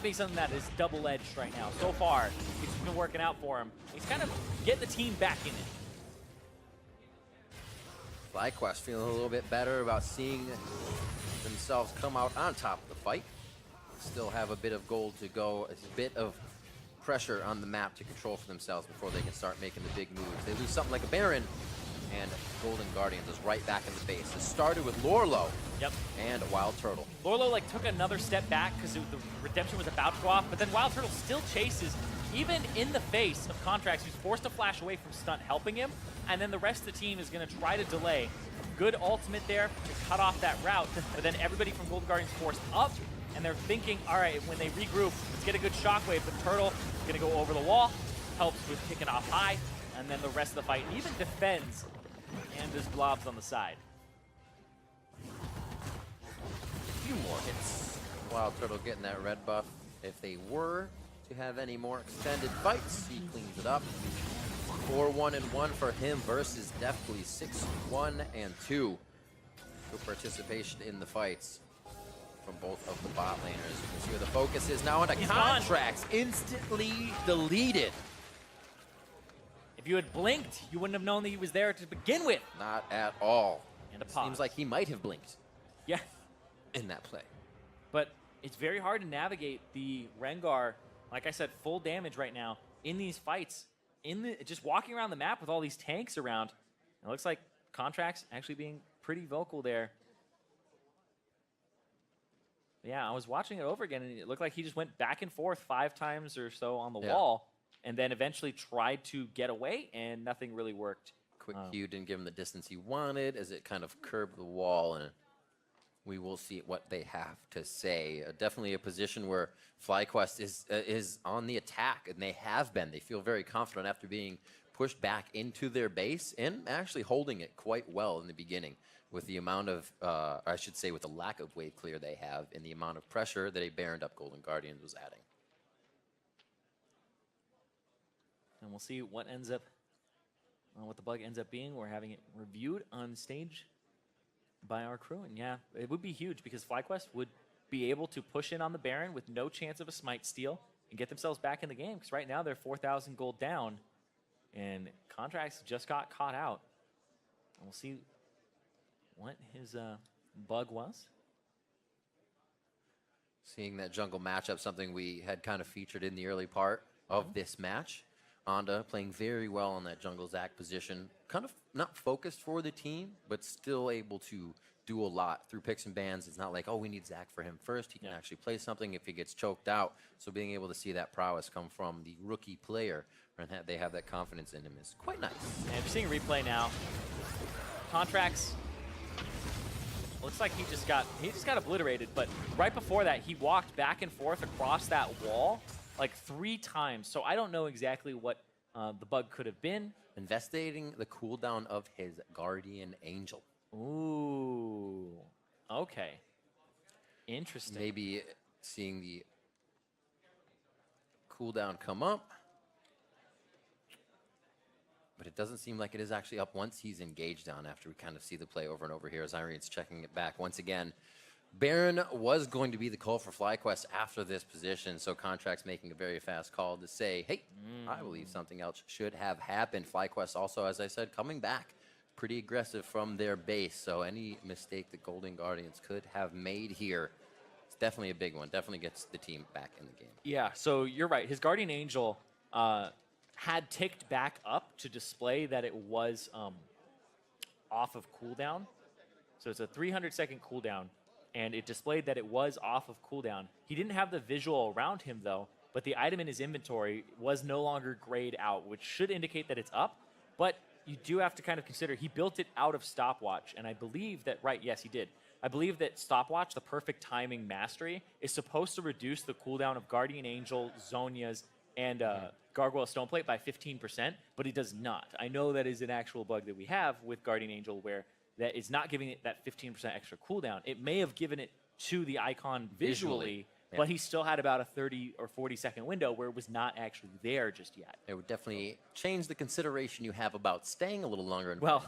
being something that is double-edged right now. So far, it's been working out for him. He's kind of getting the team back in it. FlyQuest feeling a little bit better about seeing themselves come out on top of the fight. Still have a bit of gold to go, a bit of pressure on the map to control for themselves before they can start making the big moves. They lose something like a Baron, and Golden Guardians is right back in the base. It started with Lorlo and Wild Turtle. Lorlo took another step back because the redemption was about to go off, but then Wild Turtle still chases, even in the face of Contracts, who's forced to flash away from Stunt helping him, and then the rest of the team is going to try to delay. Good ultimate there to cut off that route, but then everybody from Golden Guardians forced up, and they're thinking, all right, when they regroup, let's get a good shockwave, but Turtle is going to go over the wall, helps with kicking off High, and then the rest of the fight, and even defends, and there's blobs on the side. A few more hits. Wild Turtle getting that red buff. If they were to have any more extended fights, he cleans it up. 4-1-1 for him versus Deftly 6-1-2. Good participation in the fights from both of the bot laners. You can see where the focus is now on the Contracts. Instantly deleted. If you had blinked, you wouldn't have known that he was there to begin with. Not at all. And a pause. Seems like he might have blinked. Yeah. In that play. But it's very hard to navigate the Rengar, like I said, full damage right now in these fights. Just walking around the map with all these tanks around. It looks like Contracts actually being pretty vocal there. Yeah, I was watching it over again, and it looked like he just went back and forth 5 times or so on the wall, and then eventually tried to get away, and nothing really worked. Quick Q didn't give him the distance he wanted as it kind of curbed the wall, and we will see what they have to say. Definitely a position where FlyQuest is on the attack, and they have been. They feel very confident after being pushed back into their base and actually holding it quite well in the beginning with the amount of, or I should say with the lack of wave clear they have and the amount of pressure that a Baroned up Golden Guardians was adding. And we'll see what ends up, what the bug ends up being. We're having it reviewed on stage by our crew. And yeah, it would be huge because FlyQuest would be able to push in on the Baron with no chance of a smite steal and get themselves back in the game. Because right now they're 4,000 gold down and Contracts just got caught out. And we'll see what his bug was. Seeing that jungle matchup, something we had kind of featured in the early part of this match. Onda playing very well on that jungle Zac position. Kind of not focused for the team, but still able to do a lot through picks and bans. It's not like, oh, we need Zac for him first. He can actually play something if he gets choked out. So being able to see that prowess come from the rookie player and that they have that confidence in him is quite nice. And we're seeing a replay now. Contracts. Looks like he just got obliterated, but right before that, he walked back and forth across that wall like 3 times. So I don't know exactly what the bug could have been. Investigating the cooldown of his Guardian Angel. Ooh. Okay. Interesting. Maybe seeing the cooldown come up. But it doesn't seem like it is actually up once he's engaged on after we kind of see the play over and over here as Irene's checking it back. Once again, Baron was going to be the call for FlyQuest after this position, so Contracts making a very fast call to say, hey, I believe something else should have happened. FlyQuest also, as I said, coming back pretty aggressive from their base, so any mistake that Golden Guardians could have made here, it's definitely a big one. Definitely gets the team back in the game. Yeah, so you're right. His Guardian Angel had ticked back up to display that it was off of cooldown. So it's a 300-second cooldown, and it displayed that it was off of cooldown. He didn't have the visual around him, though, but the item in his inventory was no longer grayed out, which should indicate that it's up. But you do have to kind of consider he built it out of Stopwatch, and I believe that, right, yes, he did. I believe that Stopwatch, the perfect timing mastery, is supposed to reduce the cooldown of Guardian Angel, Zhonya's, and Gargoyle Stoneplate by 15%, but it does not. I know that is an actual bug that we have with Guardian Angel where that is not giving it that 15% extra cooldown. It may have given it to the icon visually, but he still had about a 30 or 40 second window where it was not actually there just yet. It would definitely change the consideration you have about staying a little longer. Well,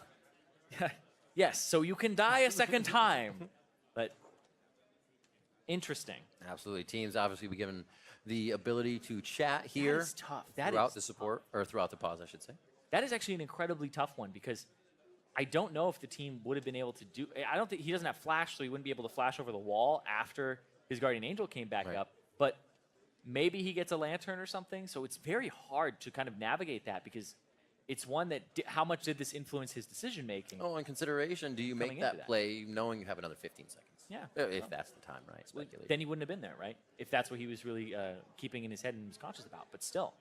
yes, so you can die a second time, but interesting. Absolutely. Teams obviously be given the ability to chat here. That is tough. Throughout the support, or throughout the pause, I should say. That is actually an incredibly tough one because I don't know if the team would have been able to do. I don't think he doesn't have flash, so he wouldn't be able to flash over the wall after his Guardian Angel came back up. But maybe he gets a lantern or something. So it's very hard to kind of navigate that because it's one that how much did this influence his decision making? Oh, in consideration, do you make that play knowing you have another 15 seconds? Yeah. If that's the time, right? Speculate. Then he wouldn't have been there, right? If that's what he was really keeping in his head and was conscious about. But still,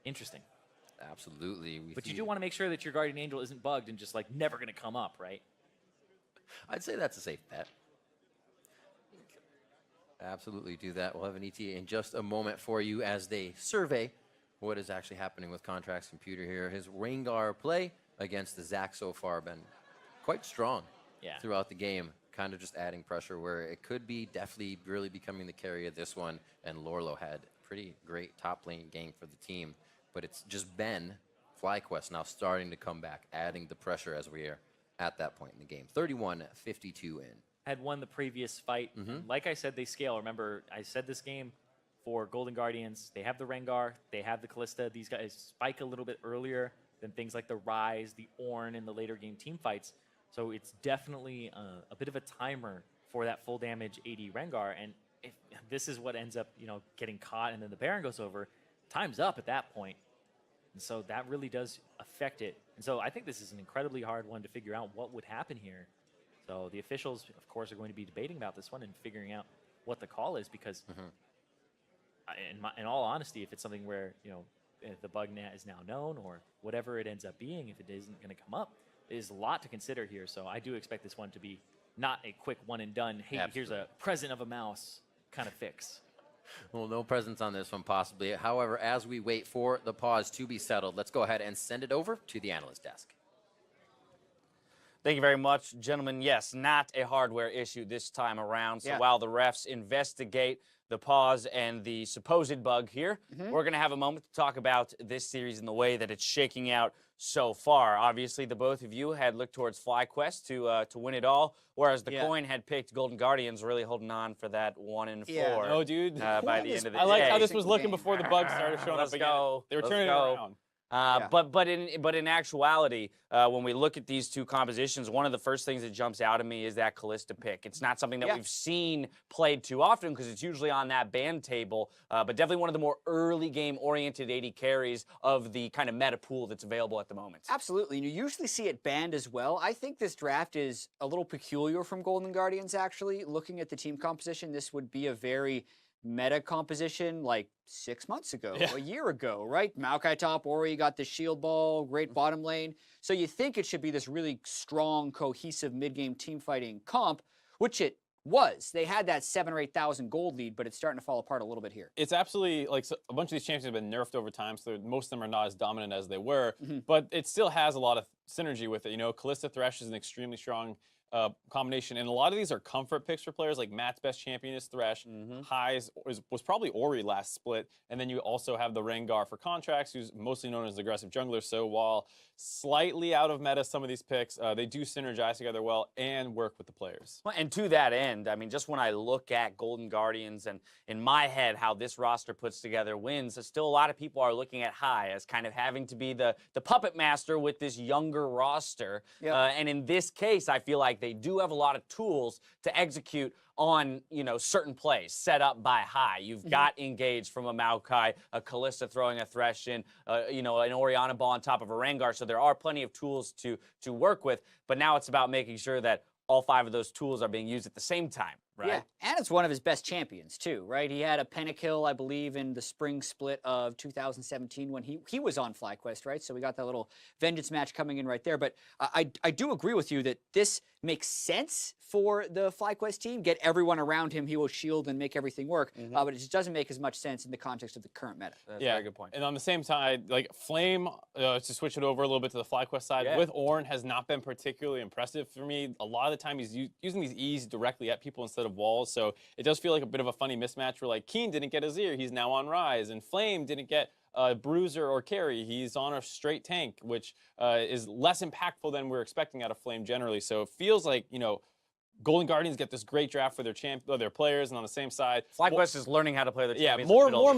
interesting. Absolutely. But you do want to make sure that your Guardian Angel isn't bugged and just like never going to come up, right? I'd say that's a safe bet. Absolutely do that. We'll have an ETA in just a moment for you as they survey what is actually happening with Contract's computer here. His Rengar play against the Zac so far been quite strong throughout the game. Kind of just adding pressure where it could be definitely really becoming the carry of this one. And Lorlo had pretty great top lane game for the team. But it's just been FlyQuest now starting to come back, adding the pressure as we are at that point in the game. 31-52 in. Had won the previous fight. Like I said, they scale. Remember, I said this game for Golden Guardians, they have the Rengar, they have the Kalista. These guys spike a little bit earlier than things like the Ryze, the Ornn, and the later game team fights. So it's definitely a bit of a timer for that full damage AD Rengar. And if this is what ends up, getting caught and then the Baron goes over, time's up at that point. And so that really does affect it. And so I think this is an incredibly hard one to figure out what would happen here. So the officials, of course, are going to be debating about this one and figuring out what the call is because in all honesty, if it's something where, if the bug is now known or whatever it ends up being, if it isn't going to come up, there's a lot to consider here. So I do expect this one to be not a quick one and done, hey, here's a present of a mouse kind of fix. Well, no presents on this one, possibly. However, as we wait for the pause to be settled, let's go ahead and send it over to the analyst desk. Thank you very much, gentlemen. Yes, not a hardware issue this time around. So while the refs investigate the pause and the supposed bug here, we're going to have a moment to talk about this series and the way that it's shaking out so far. Obviously, the both of you had looked towards FlyQuest to win it all, whereas the coin had picked Golden Guardians, really holding on for that 1 and 4. No, dude. By the end of the day. I like how this was looking before the bugs started showing up again. They were turning it around. But in actuality, when we look at these two compositions, one of the first things that jumps out at me is that Callista pick. It's not something that we've seen played too often because it's usually on that ban table, but definitely one of the more early game oriented AD carries of the kind of meta pool that's available at the moment. Absolutely, and you usually see it banned as well. I think this draft is a little peculiar from Golden Guardians, actually. Looking at the team composition, this would be a very meta composition like 6 months ago, a year ago, right? Maokai top, Ori got the shield ball, great bottom lane. So you think it should be this really strong, cohesive mid-game team fighting comp, which it was. They had that 7,000 or 8,000 gold lead, but it's starting to fall apart a little bit here. It's absolutely, like, so a bunch of these champions have been nerfed over time, so most of them are not as dominant as they were, but it still has a lot of synergy with it. You know, Callista Thresh is an extremely strong combination, and a lot of these are comfort picks for players. Like Matt's best champion is Thresh. Highs was probably Ori last split, and then you also have the Rengar for contracts, who's mostly known as the aggressive jungler. So while slightly out of meta, some of these picks, they do synergize together well and work with the players. Well, and to that end, I mean, just when I look at Golden Guardians and in my head how this roster puts together wins, still a lot of people are looking at High as kind of having to be the puppet master with this younger roster. And in this case, I feel like they do have a lot of tools to execute on, you know, certain plays set up by High. You've got engaged from a Maokai, a Callista throwing a Thresh in, you know, an Orianna ball on top of a Rengar. So there are plenty of tools to work with. But now it's about making sure that all 5 of those tools are being used at the same time, right? Yeah, and it's one of his best champions, too, right? He had a pentakill, I believe, in the spring split of 2017 when he was on FlyQuest, right? So we got that little vengeance match coming in right there. But I do agree with you that this makes sense for the FlyQuest team. Get everyone around him, he will shield and make everything work. But it just doesn't make as much sense in the context of the current meta. That's a very good point. And on the same side, like Flame, to switch it over a little bit to the FlyQuest side, with Ornn has not been particularly impressive for me. A lot of the time he's using these E's directly at people instead of walls, so it does feel like a bit of a funny mismatch where like Keen didn't get Azir, he's now on Rise, and Flame didn't get Bruiser or Carry, he's on a straight tank, which is less impactful than we're expecting out of Flame generally. So it feels like, you know, Golden Guardians get this great draft for their players, and on the same side, FlyQuest is learning how to play their champions. more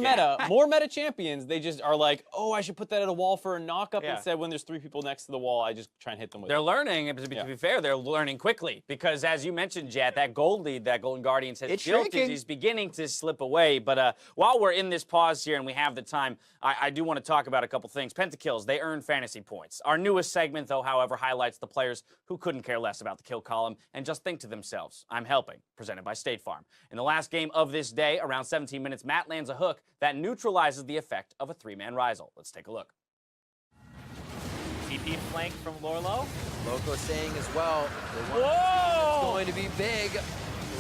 meta champions. They just are like, oh, I should put that at a wall for a knock-up instead. When there's 3 people next to the wall, I just try and hit them with it. They're learning, and to be fair, they're learning quickly because, as you mentioned, Jet, that gold lead that Golden Guardians has built is beginning to slip away. But while we're in this pause here and we have the time, I do want to talk about a couple things. Pentakills, they earn fantasy points. Our newest segment, though, however, highlights the players who couldn't care less about the kill column and just think to themselves, I'm helping, presented by State Farm. In the last game of this day, around 17 minutes, Matt lands a hook that neutralizes the effect of a 3-man Ryzel. Let's take a look. TP flank from Lorlo. Loco saying as well, Whoa! It's going to be big.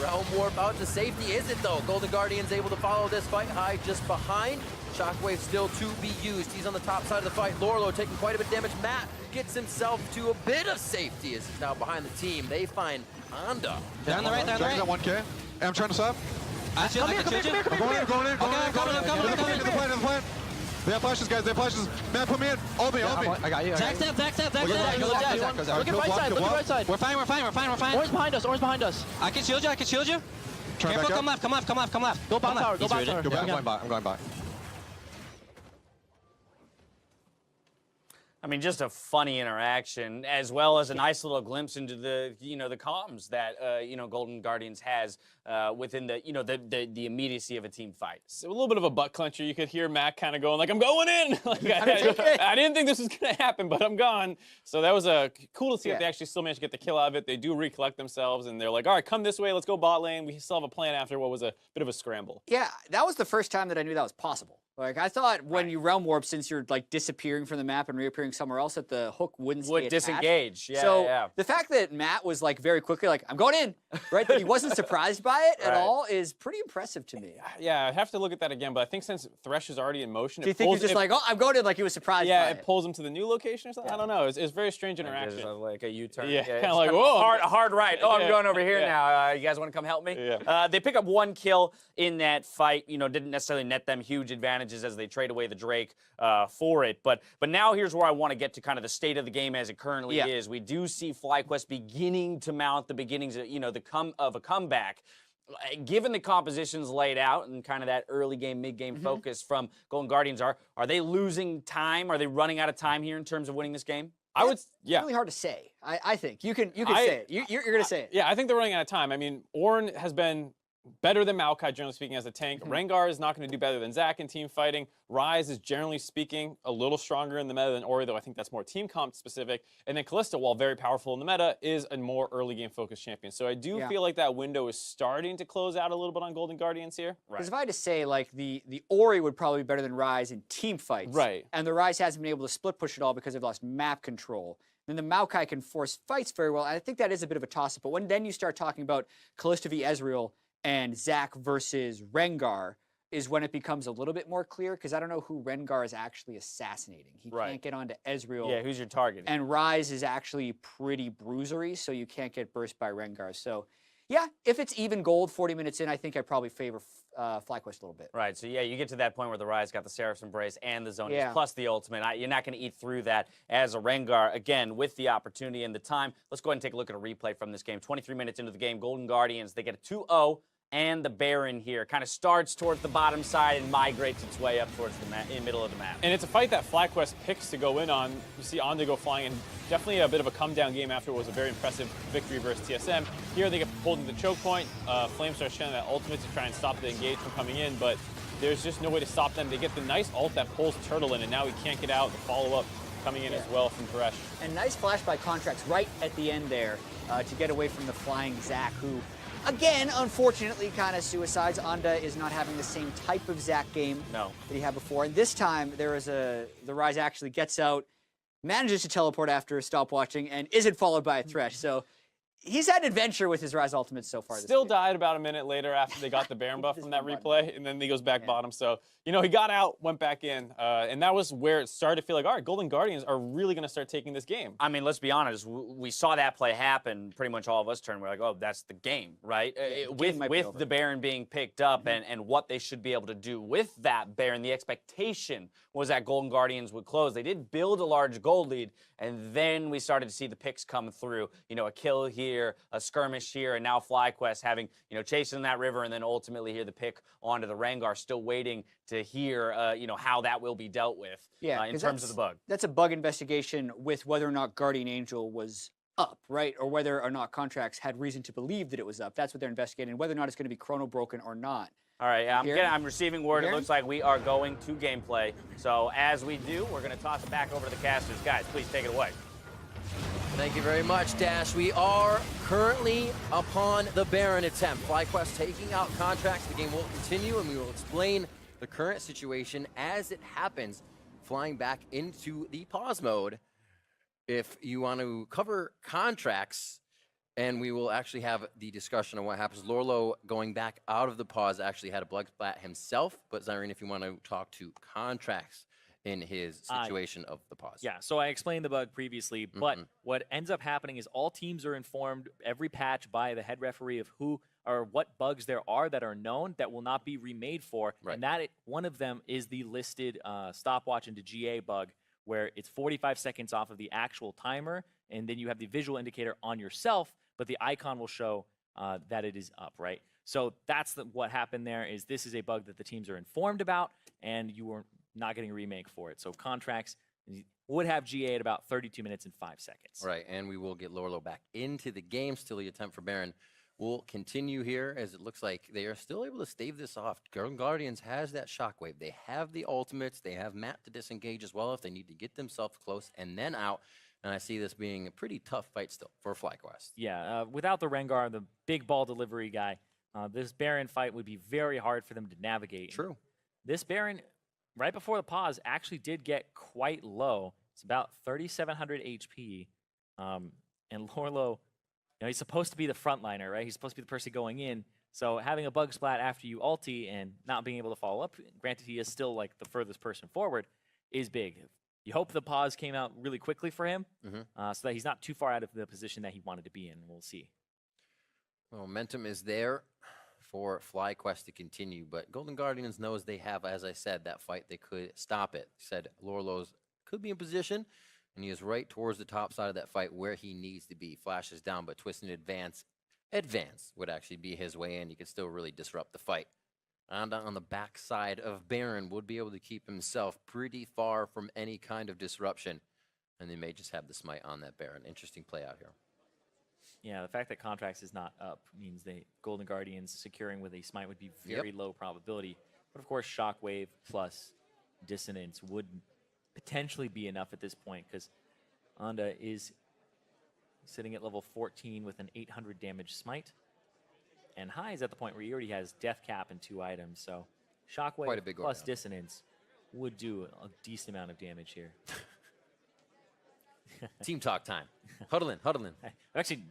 Realm Warp out to safety, is it though? Golden Guardians able to follow this fight. High just behind. Shockwave still to be used. He's on the top side of the fight. Lorlo taking quite a bit of damage. Matt gets himself to a bit of safety as he's now behind the team. They find Honda. Down the right, down the right. That 1K. Hey, I'm trying to sub. I shield, I'm going in. To the plant. They have flashes, guys. They have flashes. Man, put me in. Hold me. I got you. Zack step. Look at right side. We're fine. Orange behind us. I can shield you. Careful, come left. Go bottom tower. I'm going by. I mean, just a funny interaction, as well as a nice little glimpse into the, you know, the comms that, you know, Golden Guardians has within the, you know, the immediacy of a team fight. So a little bit of a butt clencher. You could hear Matt kind of going like, I'm going in. Like, I didn't think this was going to happen, but I'm gone. So that was cool to see that they actually still managed to get the kill out of it. They do recollect themselves, and they're like, all right, come this way. Let's go bot lane. We still have a plan after what was a bit of a scramble. Yeah, that was the first time that I knew that was possible. Like, I thought when you realm warp, since you're like disappearing from the map and reappearing somewhere else, that the hook wouldn't stay attached. Disengage. Yeah, so the fact that Matt was like very quickly like, I'm going in, right? That he wasn't surprised by by it at Right. all is pretty impressive to me. Yeah, I'd have to look at that again, but I think since Thresh is already in motion, Do you think he's just like, oh, I'm going in like he was surprised yeah, by it pulls him to the new location or something? I don't know. It's very strange interaction. Like a U-turn. Yeah, kinda it's like, whoa. Hard right. Oh, I'm Yeah, going over here yeah. now. You guys want to come help me? Yeah. They pick up 1 kill in that fight. You know, didn't necessarily net them huge advantages as they trade away the Drake for it. But now here's where I want to get to kind of the state of the game as it currently is. We do see FlyQuest beginning to mount the beginnings of, of a comeback. Given the compositions laid out and kind of that early game, mid-game focus from Golden Guardians, are they losing time? Are they running out of time here in terms of winning this game? I would, It's really hard to say. I think you can say it. You're going to say it. Yeah, I think they're running out of time. I mean, Ornn has been better than Maokai, generally speaking, as a tank. Rengar is not going to do better than Zac in team fighting. Ryze is, generally speaking, a little stronger in the meta than Ori, though I think that's more team comp specific. And then Kalista, while very powerful in the meta, is a more early game focused champion. So I do feel like that window is starting to close out a little bit on Golden Guardians here. Because if I had to say, like, the Ori would probably be better than Ryze in team fights. Right. And the Ryze hasn't been able to split push at all because they've lost map control. Then the Maokai can force fights very well. And I think that is a bit of a toss-up. But then you start talking about Kalista v Ezreal and Zac versus Rengar is when it becomes a little bit more clear, because I don't know who Rengar is actually assassinating. He can't get onto Ezreal. Yeah, who's your target? And Ryze is actually pretty bruisery, so you can't get burst by Rengar. So, yeah, if it's even gold 40 minutes in, I think I probably favor FlyQuest a little bit. Right, so yeah, you get to that point where the Ryze got the Seraph's Embrace and the Zonies plus the ultimate. You're not going to eat through that as a Rengar. Again, with the opportunity and the time, let's go ahead and take a look at a replay from this game. 23 minutes into the game, Golden Guardians, they get a 2-0. And the Baron here kind of starts towards the bottom side and migrates its way up towards the middle of the map. And it's a fight that FlyQuest picks to go in on. You see Ondigo flying in. Definitely a bit of a come-down game after what was a very impressive victory versus TSM. Here they get pulled into the choke point. Flame starts showing that ultimate to try and stop the engage from coming in, but there's just no way to stop them. They get the nice ult that pulls Turtle in, and now he can't get out. The follow-up coming in as well from Thresh. And nice flash by Contracts right at the end there to get away from the flying Zac, who, again, unfortunately, kind of suicides. Onda is not having the same type of Zac game that he had before. And this time, the Ryze actually gets out, manages to teleport after stopwatching, and isn't followed by a Thresh. So he's had an adventure with his Ryze ultimate so far. Still died about a minute later after they got the Baron buff from that replay, and then he goes back bottom. So, you know, he got out, went back in, and that was where it started to feel like, all right, Golden Guardians are really going to start taking this game. I mean, let's be honest. We saw that play happen. Pretty much all of us turned. We're like, oh, that's the game, right? With the Baron being picked up and what they should be able to do with that Baron, the expectation was that Golden Guardians would close. They did build a large gold lead, and then we started to see the picks come through. You know, a kill here, a skirmish here, and now FlyQuest having, you know, chasing that river, and then ultimately here the pick onto the Rengar, still waiting to hear, you know, how that will be dealt with in terms of the bug. That's a bug investigation with whether or not Guardian Angel was up, right? Or whether or not Contracts had reason to believe that it was up. That's what they're investigating, whether or not it's going to be chrono broken or not. All right, I'm receiving word. It looks like we are going to gameplay. So as we do, we're going to toss it back over to the casters. Guys, please take it away. Thank you very much, Dash. We are currently upon the Baron attempt. FlyQuest taking out Contracts. The game will continue, and we will explain the current situation as it happens, flying back into the pause mode. If you want to cover Contracts, and we will actually have the discussion on what happens. Lorlo going back out of the pause actually had a blood splat himself, but Zyrene, if you want to talk to Contracts in his situation of the pause. Yeah, so I explained the bug previously, but what ends up happening is all teams are informed every patch by the head referee of who or what bugs there are that are known that will not be remade for, and that one of them is the listed stopwatch into GA bug, where it's 45 seconds off of the actual timer, and then you have the visual indicator on yourself, but the icon will show that it is up, right? So that's what happened there. Is this is a bug that the teams are informed about, and you are not getting a remake for it. So Contracts would have GA at about 32 minutes and 5 seconds. Right, and we will get Lorlo back into the game. Still the attempt for Baron will continue here, as it looks like they are still able to stave this off. Golden Guardians has that shockwave. They have the ultimates. They have Matt to disengage as well if they need to get themselves close and then out. And I see this being a pretty tough fight still for FlyQuest. Yeah, without the Rengar, the big ball delivery guy, this Baron fight would be very hard for them to navigate. True. This Baron, right before the pause, actually did get quite low. It's about 3,700 HP. And Lorlo, you know, he's supposed to be the frontliner, right? He's supposed to be the person going in. So having a bug splat after you ulti and not being able to follow up, granted he is still like the furthest person forward, is big. You hope the pause came out really quickly for him, so that he's not too far out of the position that he wanted to be in. We'll see. Well, momentum is there for FlyQuest to continue, but Golden Guardians knows they have, as I said, that fight. They could stop it. Said Lorlos could be in position, and he is right towards the top side of that fight where he needs to be. Flashes down, but twisting advance would actually be his way in. He could still really disrupt the fight. And on the backside of Baron would be able to keep himself pretty far from any kind of disruption, and they may just have the smite on that Baron. Interesting play out here. Yeah, the fact that Contracts is not up means Golden Guardians securing with a smite would be very low probability. But of course, Shockwave plus Dissonance would potentially be enough at this point, because Anda is sitting at level 14 with an 800 damage smite. And High is at the point where he already has Death Cap and 2 items, so Shockwave plus Dissonance would do a decent amount of damage here. Team talk time. Huddle in, huddle in. I've actually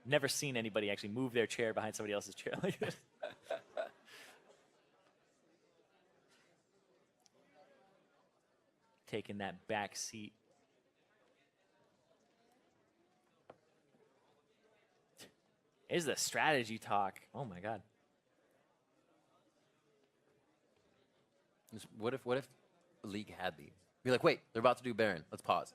never seen anybody actually move their chair behind somebody else's chair like this. Taking that back seat. Is the strategy talk. Oh my god. What if the league had these? Be like, wait, they're about to do Baron. Let's pause.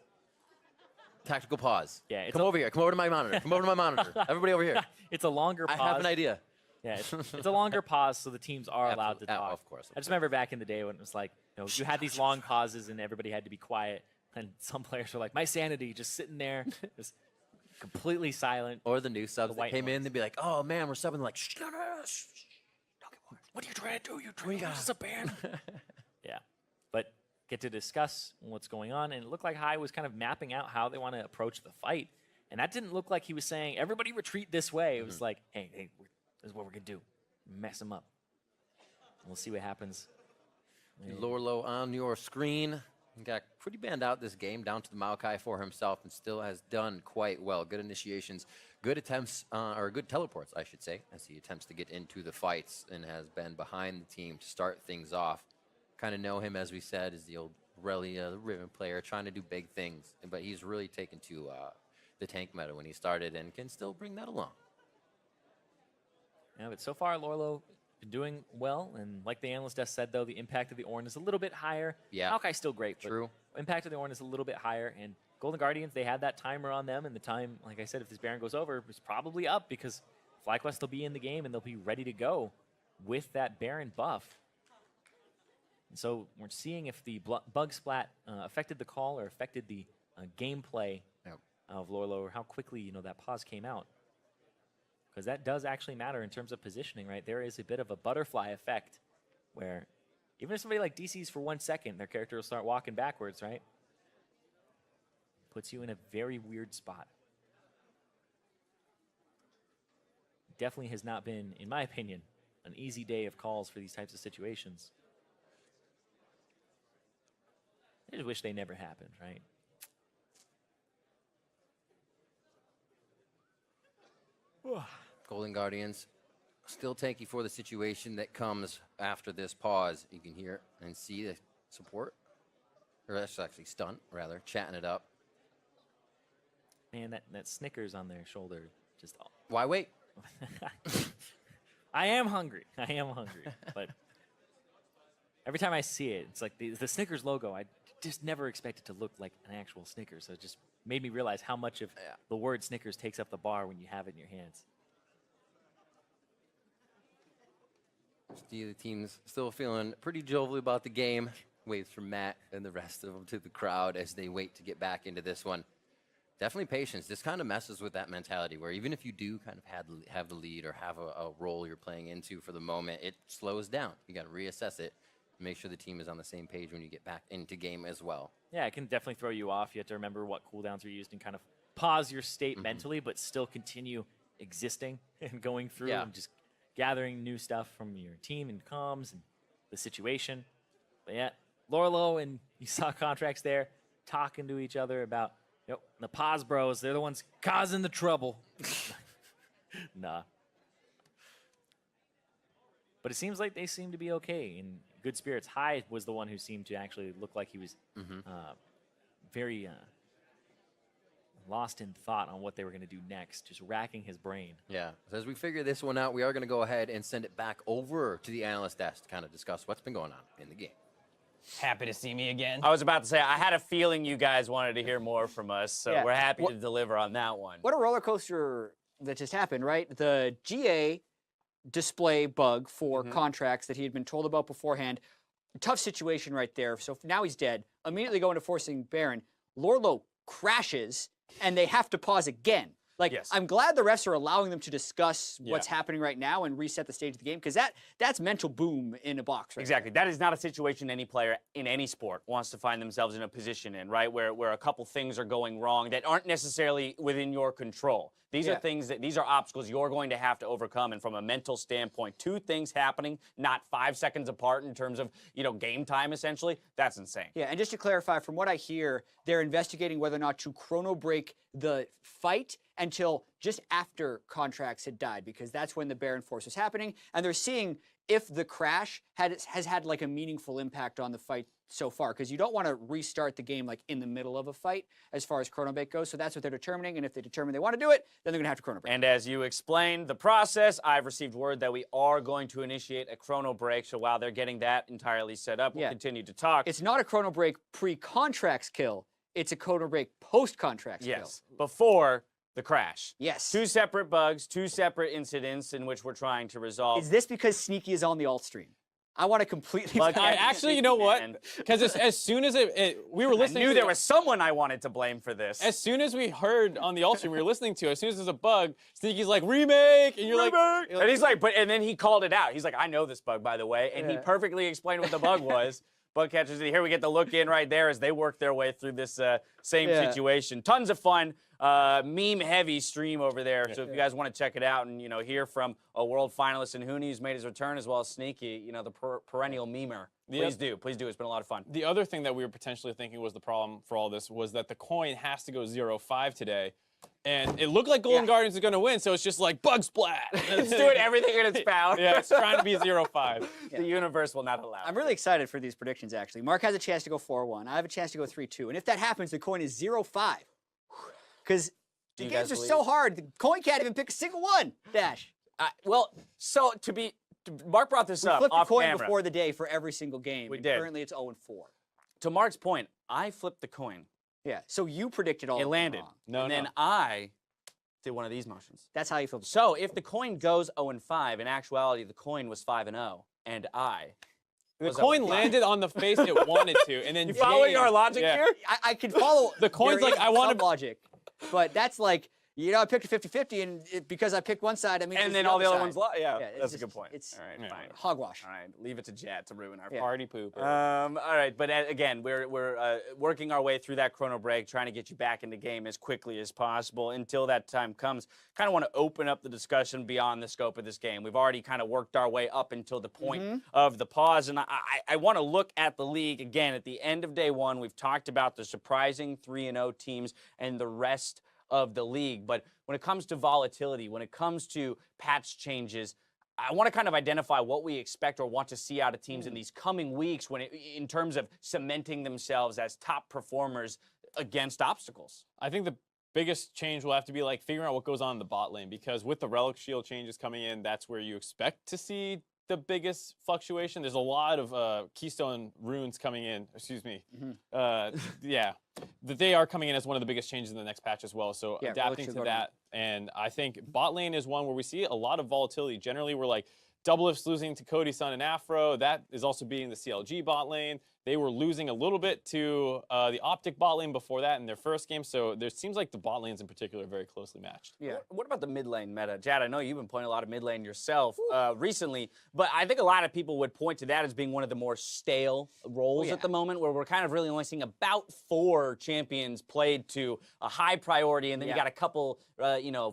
Tactical pause. Yeah, come over here. Come over to my monitor. Come over to my monitor. Everybody over here. It's a longer pause. I have an idea. Yeah, it's a longer pause, so the teams are allowed to talk. Of course. I just remember back in the day when it was like, you had these long pauses and everybody had to be quiet, and some players were like, my sanity, just sitting there, just completely silent. Or the new subs that came in, they'd be like, oh man, we're subbing, like, shh, no, shh, don't get more. What are you trying to do? You're trying to use a ban. Yeah, but get to discuss what's going on, and it looked like High was kind of mapping out how they want to approach the fight, and that didn't look like he was saying, everybody retreat this way. It was like, hey, this is what we're going to do. Mess him up. We'll see what happens. Lorlo on your screen. He got pretty banned out this game, down to the Maokai for himself, and still has done quite well. Good initiations, good attempts, or good teleports, I should say, as he attempts to get into the fights and has been behind the team to start things off. Kind of know him, as we said, as the old Relia, the Riven player, trying to do big things. But he's really taken to the tank meta when he started and can still bring that along. Yeah, but so far, Lorlo been doing well, and like the analyst just said, though, the impact of the Ornn is a little bit higher. Yeah. Maokai's still great, but True. Impact of the Ornn is a little bit higher, and Golden Guardians, they had that timer on them, and the time, like I said, if this Baron goes over, is probably up, because FlyQuest will be in the game, and they'll be ready to go with that Baron buff. And so we're seeing if the bug splat affected the call or affected the gameplay of Lorlo, or how quickly, that pause came out. Because that does actually matter in terms of positioning, right? There is a bit of a butterfly effect where even if somebody like DC's for 1 second, their character will start walking backwards, right? Puts you in a very weird spot. Definitely has not been, in my opinion, an easy day of calls for these types of situations. I just wish they never happened, right? Golden Guardians still tanky for the situation that comes after this pause. You can hear and see the support, or that's actually stunt, rather, chatting it up. Man, that Snickers on their shoulder just... Why wait? I am hungry. But every time I see it, it's like the Snickers logo, I just never expect it to look like an actual Snickers. So it just made me realize how much of the word Snickers takes up the bar when you have it in your hands. The team's still feeling pretty jovial about the game. Waves from Matt and the rest of them to the crowd as they wait to get back into this one. Definitely patience. This kind of messes with that mentality where even if you do kind of have the lead or have a role you're playing into for the moment, it slows down. You got to reassess it. Make sure the team is on the same page when you get back into game as well. Yeah, it can definitely throw you off. You have to remember what cooldowns are used and kind of pause your state mentally, but still continue existing and going through and just gathering new stuff from your team and comms and the situation. But yeah, Lorlo and you saw Contracts there talking to each other about the pause bros. They're the ones causing the trouble. Nah. But it seems like they seem to be okay in good spirits. High was the one who seemed to actually look like he was very lost in thought on what they were going to do next, just racking his brain. Yeah. So as we figure this one out, we are going to go ahead and send it back over to the analyst desk to kind of discuss what's been going on in the game. Happy to see me again. I was about to say, I had a feeling you guys wanted to hear more from us, so Yeah. we're happy to deliver on that one. What a roller coaster that just happened, right? The GA display bug for contracts that he had been told about beforehand. Tough situation right there. So now he's dead. Immediately going to forcing Baron. Lorlo crashes, and they have to pause again. Like, Yes. I'm glad the refs are allowing them to discuss what's happening right now and reset the stage of the game, because that's mental boom in a box, right? Exactly. That is not a situation any player in any sport wants to find themselves in a position in, right? Where a couple things are going wrong that aren't necessarily within your control. These are things these are obstacles you're going to have to overcome. And from a mental standpoint, two things happening, not 5 seconds apart in terms of, game time, essentially, that's insane. Yeah, and just to clarify, from what I hear, they're investigating whether or not to chrono break the fight until just after contracts had died, because that's when the Baron Force was happening, and they're seeing if the crash has had like a meaningful impact on the fight so far, because you don't want to restart the game like in the middle of a fight as far as chrono break goes. So that's what they're determining, and if they determine they want to do it, then they're going to have to chrono break. And as you explained the process, I've received word that we are going to initiate a chrono break. So while they're getting that entirely set up, we'll continue to talk. It's not a chrono break pre-contracts kill. It's a chrono break post-contracts kill. Yes, before the crash. Yes. Two separate bugs, two separate incidents in which we're trying to resolve. Is this because Sneaky is on the alt stream? I want to completely. Like, I actually, you know what? Because as soon as we were I listening, knew there was someone I wanted to blame for this. As soon as we heard on the alt stream we were listening to, as soon as there's a bug, Sneaky's like, remake! And you're like, and he's like, and then he called it out. He's like, I know this bug, by the way. And he perfectly explained what the bug was. Bug catchers, here we get the look in right there as they work their way through this same situation. Tons of fun, meme-heavy stream over there. So if you guys want to check it out and, hear from a world finalist and Hooney who's made his return, as well as Sneaky, the perennial memer, please do. Please do. It's been a lot of fun. The other thing that we were potentially thinking was the problem for all this was that the coin has to go 0-5 today. And it looked like Golden Guardians is going to win, so it's just like bug splat. It's doing everything in its power. Yeah, it's trying to be 0-5. The universe will not allow it. I'm really excited for these predictions, actually. Mark has a chance to go 4-1. I have a chance to go 3-2. And if that happens, the coin is 0-5. Because the games are so hard, the coin can't even pick a single one, Dash. Mark brought this up We flipped the off coin camera. before the day for every single game. We and did. Currently, it's 0-4. To Mark's point, I flipped the coin. Yeah, so you predicted all It of them landed. wrong. Then I did one of these motions. That's how you feel. So if the coin goes 0-5, in actuality, the coin was 5-0, and I. The coin landed on the face it wanted to, and then You following our logic here? I can follow The coin's there like, is I want some to logic, but that's like, I picked a 50-50, and because I picked one side, I mean, And it's then all the other ones, side. yeah, it's that's a just- good point. It's All right, fine. hogwash. All right, leave it to Jet to ruin our party pooper. All right, but again, we're working our way through that chrono break, trying to get you back in the game as quickly as possible. Until that time comes, kind of want to open up the discussion beyond the scope of this game. We've already kind of worked our way up until the point of the pause, and I want to look at the league again at the end of day one. We've talked about the surprising 3-0 teams and the rest of the league, but when it comes to volatility, when it comes to patch changes, I want to kind of identify what we expect or want to see out of teams in these coming weeks in terms of cementing themselves as top performers against obstacles. I think the biggest change will have to be like figuring out what goes on in the bot lane, because with the relic shield changes coming in, that's where you expect to see the biggest fluctuation. There's a lot of keystone runes coming in. Excuse me. That they are coming in as one of the biggest changes in the next patch as well. So adapting to that, and I think bot lane is one where we see a lot of volatility. Generally, we're like Double If's losing to Cody, Sun, and Afro. That is also beating the CLG bot lane. They were losing a little bit to the Optic bot lane before that in their first game. So there seems like the bot lanes in particular are very closely matched. Yeah. What about the mid lane meta? Jad, I know you've been playing a lot of mid lane yourself recently, but I think a lot of people would point to that as being one of the more stale roles at the moment, where we're kind of really only seeing about 4 champions played to a high priority, and then you got a couple,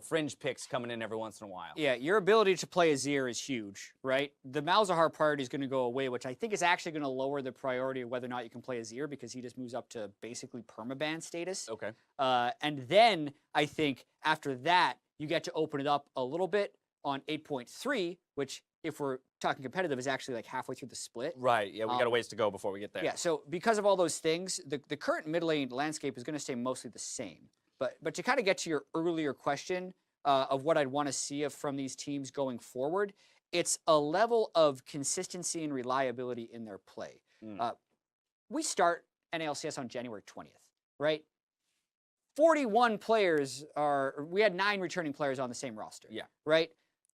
fringe picks coming in every once in a while. Yeah, your ability to play Azir is huge, right? The Malzahar priority is going to go away, which I think is actually going to lower the priority of whether or not you can play Azir, because he just moves up to basically permaban status. Okay. And then I think after that, you get to open it up a little bit on 8.3, which if we're talking competitive, is actually like halfway through the split. Right. Yeah, we got a ways to go before we get there. Yeah, so because of all those things, the current mid lane landscape is going to stay mostly the same. But to kind of get to your earlier question of what I'd want to see from these teams going forward, it's a level of consistency and reliability in their play. We start NALCS on January 20th, right? 41 players we had 9 returning players on the same roster. Yeah. Right?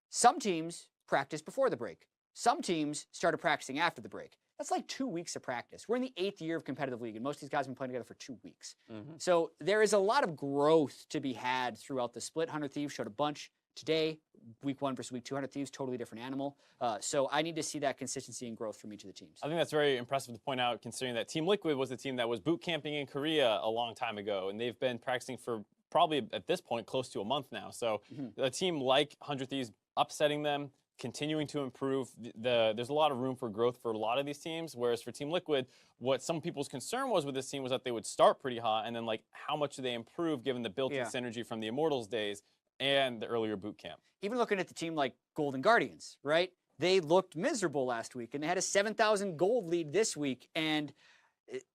Some teams practiced before the break. Some teams started practicing after the break. That's like 2 weeks of practice. We're in the 8th year of competitive league, and most of these guys have been playing together for 2 weeks. So there is a lot of growth to be had throughout the split. 100 Thieves showed a bunch today. Week 1 versus week 2, 100 Thieves, totally different animal. So I need to see that consistency and growth from each of the teams. I think that's very impressive to point out, considering that Team Liquid was the team that was boot camping in Korea a long time ago, and they've been practicing for probably at this point close to a month now. So a team like 100 Thieves upsetting them, continuing to improve, there's a lot of room for growth for a lot of these teams, whereas for Team Liquid, what some people's concern was with this team was that they would start pretty hot, and then like how much do they improve given the built-in synergy from the Immortals days and the earlier boot camp. Even looking at the team like Golden Guardians, right? They looked miserable last week, and they had a 7,000 gold lead this week, and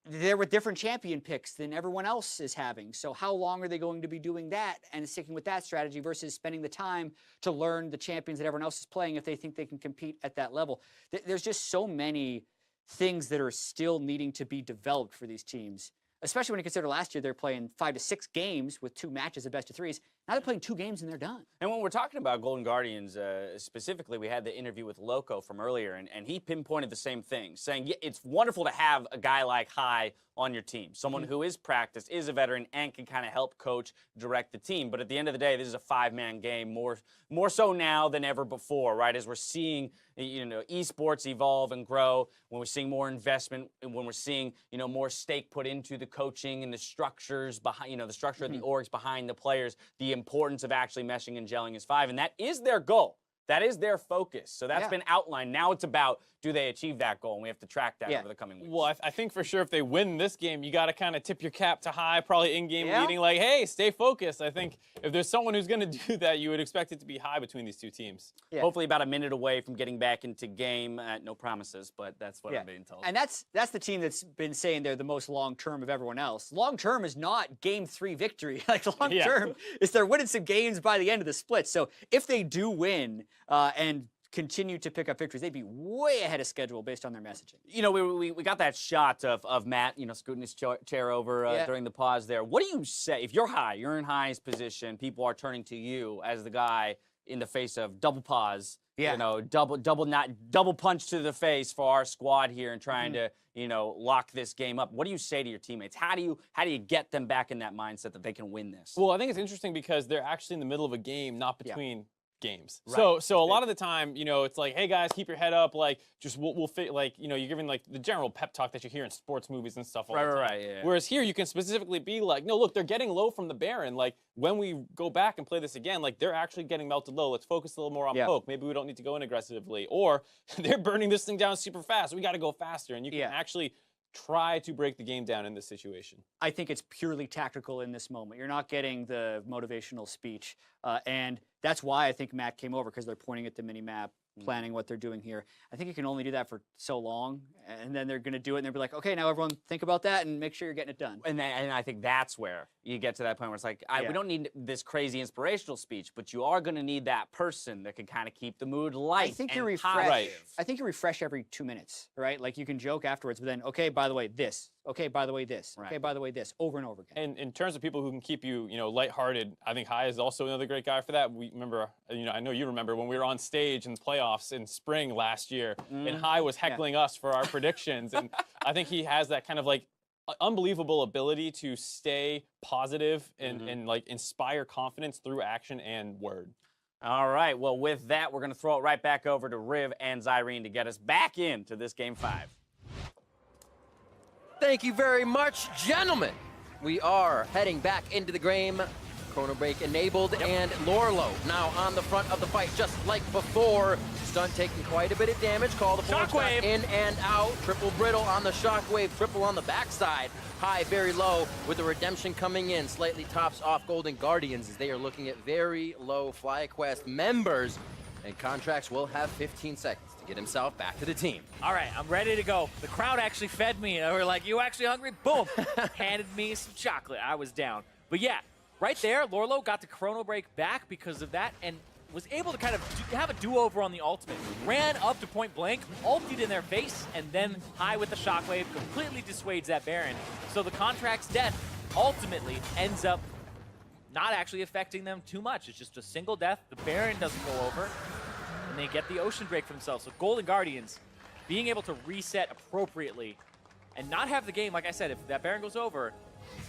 they're with different champion picks than everyone else is having. So how long are they going to be doing that and sticking with that strategy versus spending the time to learn the champions that everyone else is playing if they think they can compete at that level? There's just so many things that are still needing to be developed for these teams, especially when you consider last year they're playing 5 to 6 games with 2 matches of best of 3s. Now they're playing 2 games and they're done. And when we're talking about Golden Guardians specifically, we had the interview with Loco from earlier, and he pinpointed the same thing, saying it's wonderful to have a guy like Hai on your team, someone who is practiced, is a veteran, and can kind of help coach, direct the team. But at the end of the day, this is a 5-man game, more so now than ever before, right? As we're seeing, esports evolve and grow, when we're seeing more investment, and when we're seeing, more stake put into the coaching and the structures behind, the structure of the orgs behind the players, the importance of actually meshing and gelling as 5, and that is their goal. That is their focus. So that's been outlined. Now it's about, do they achieve that goal? And we have to track that over the coming weeks. Well, I think for sure if they win this game, you got to kind of tip your cap to Hai, probably in-game meeting, like, hey, stay focused. I think if there's someone who's going to do that, you would expect it to be Hai between these 2 teams. Hopefully about a minute away from getting back into game. No promises, but that's what I'm being told. And that's the team that's been saying they're the most long-term of everyone else. Long-term is not game 3 victory. Like, long-term is they're winning some games by the end of the split. So if they do win and continue to pick up victories, they'd be way ahead of schedule based on their messaging. We got that shot of Matt, scooting his chair over during the pause there. What do you say if you're Hai, you're in Hai's position, people are turning to you as the guy in the face of double pause, double punch to the face for our squad here and trying to, lock this game up. What do you say to your teammates? How do you get them back in that mindset that they can win this? Well, I think it's interesting because they're actually in the middle of a game, not between games. Right. So a lot of the time, it's like, hey guys, keep your head up. Like, just we'll fit. Like, you're giving like the general pep talk that you hear in sports movies and stuff all the time. Right. Yeah. Whereas here, you can specifically be like, no, look, they're getting low from the Baron. Like, when we go back and play this again, like they're actually getting melted low. Let's focus a little more on poke. Maybe we don't need to go in aggressively. Or they're burning this thing down super fast. We got to go faster. And you can actually try to break the game down in this situation. I think it's purely tactical in this moment. You're not getting the motivational speech. And that's why I think Matt came over, because they're pointing at the mini-map, planning what they're doing here. I think you can only do that for so long, and then they're going to do it, and they'll be like, okay, now everyone think about that and make sure you're getting it done. And I think that's where you get to that point where it's like, we don't need this crazy inspirational speech, but you are going to need that person that can kind of keep the mood light. I think you refresh. I think you refresh every 2 minutes, right? Like, you can joke afterwards, but then, okay, by the way, this. Okay, by the way, this. Okay, by the way, this. Over and over again. And in terms of people who can keep you, lighthearted, I think Hai is also another great guy for that. We remember, I know you remember when we were on stage in the playoffs in spring last year, and Hai was heckling us for our predictions, and I think he has that kind of like unbelievable ability to stay positive and like inspire confidence through action and word. All right, well, with that, we're going to throw it right back over to Riv and Zyrene to get us back into this Game 5. Thank you very much, gentlemen. We are heading back into the game. Chrono Break enabled, and Lorlo now on the front of the fight, just like before. Stunt taking quite a bit of damage. Call the forward stop in and out. Triple brittle on the shockwave, triple on the backside. Hai very low with the redemption coming in. Slightly tops off Golden Guardians as they are looking at very low FlyQuest members. And Contracts will have 15 seconds to get himself back to the team. All right, I'm ready to go. The crowd actually fed me. They were like, "You actually hungry?" Boom, handed me some chocolate. I was down. But yeah, right there, Lorlo got the chrono break back because of that, and was able to kind of have a do-over on the ultimate. Ran up to point blank, ulted in their face, and then high with the shockwave completely dissuades that Baron. So the Contract's death ultimately ends up not actually affecting them too much. It's just a single death. The Baron doesn't go over, and they get the Ocean Break for themselves. So Golden Guardians being able to reset appropriately and not have the game, like I said, if that Baron goes over,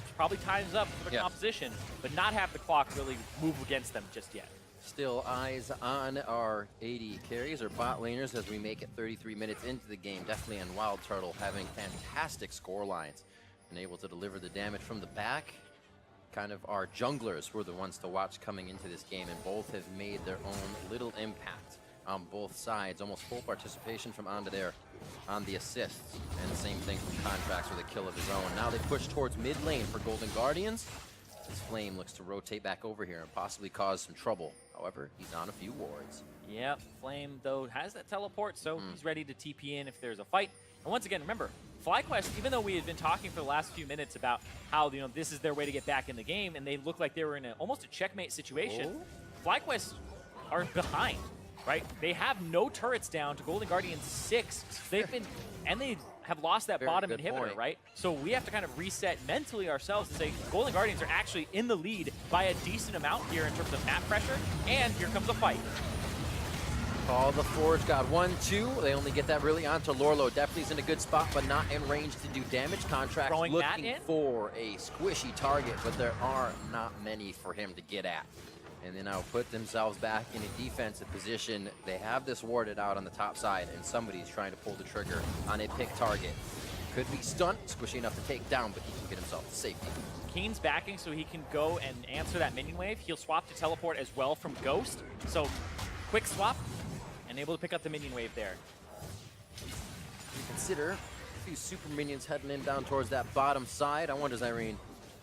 it's probably time's up for the composition, but not have the clock really move against them just yet. Still eyes on our AD carries or bot laners as we make it 33 minutes into the game. Definitely on Wild Turtle having fantastic score lines and able to deliver the damage from the back. Kind of our junglers were the ones to watch coming into this game, and both have made their own little impact on both sides. Almost full participation from Onda there on the assists, and the same thing from Contracts with a kill of his own. Now they push towards mid lane for Golden Guardians. This Flame looks to rotate back over here and possibly cause some trouble. However, he's on a few wards. Yep, Flame, though, has that teleport, so he's ready to TP in if there's a fight. And once again, remember, FlyQuest, even though we had been talking for the last few minutes about how, you know, this is their way to get back in the game, and they look like they were in almost a checkmate situation, FlyQuest are behind, right? They have no turrets down to Golden Guardians 6. They've been, and they have lost that bottom inhibitor, right? So we have to kind of reset mentally ourselves and say Golden Guardians are actually in the lead by a decent amount here in terms of map pressure, and here comes a fight. Call the Forge God 1-2. They only get that really onto Lorlo. Definitely is in a good spot, but not in range to do damage. Contracts Throwing looking for a squishy target, but there are not many for him to get at. And they now put themselves back in a defensive position. They have this warded out on the top side, and somebody's trying to pull the trigger on a pick target. Could be stunned, squishy enough to take down, but he can get himself to safety. Keen's backing so he can go and answer that minion wave. He'll swap to teleport as well from Ghost. So quick swap and able to pick up the minion wave there. Consider a few super minions heading in down towards that bottom side. I wonder, Irene,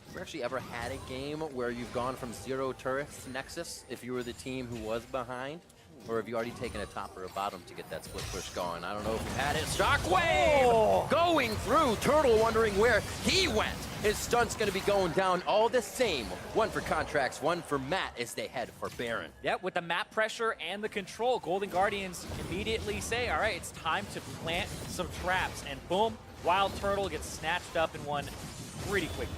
have you actually ever had a game where you've gone from 0 turrets to Nexus if you were the team who was behind? Or have you already taken a top or a bottom to get that split push going? I don't know if you've had it. Shockwave! Going through. Turtle wondering where he went. His stunt's going to be going down all the same. One for Contracts, one for Matt as they head for Baron. Yep, with the map pressure and the control, Golden Guardians immediately say, all right, it's time to plant some traps. And boom, Wild Turtle gets snatched up and won pretty quickly.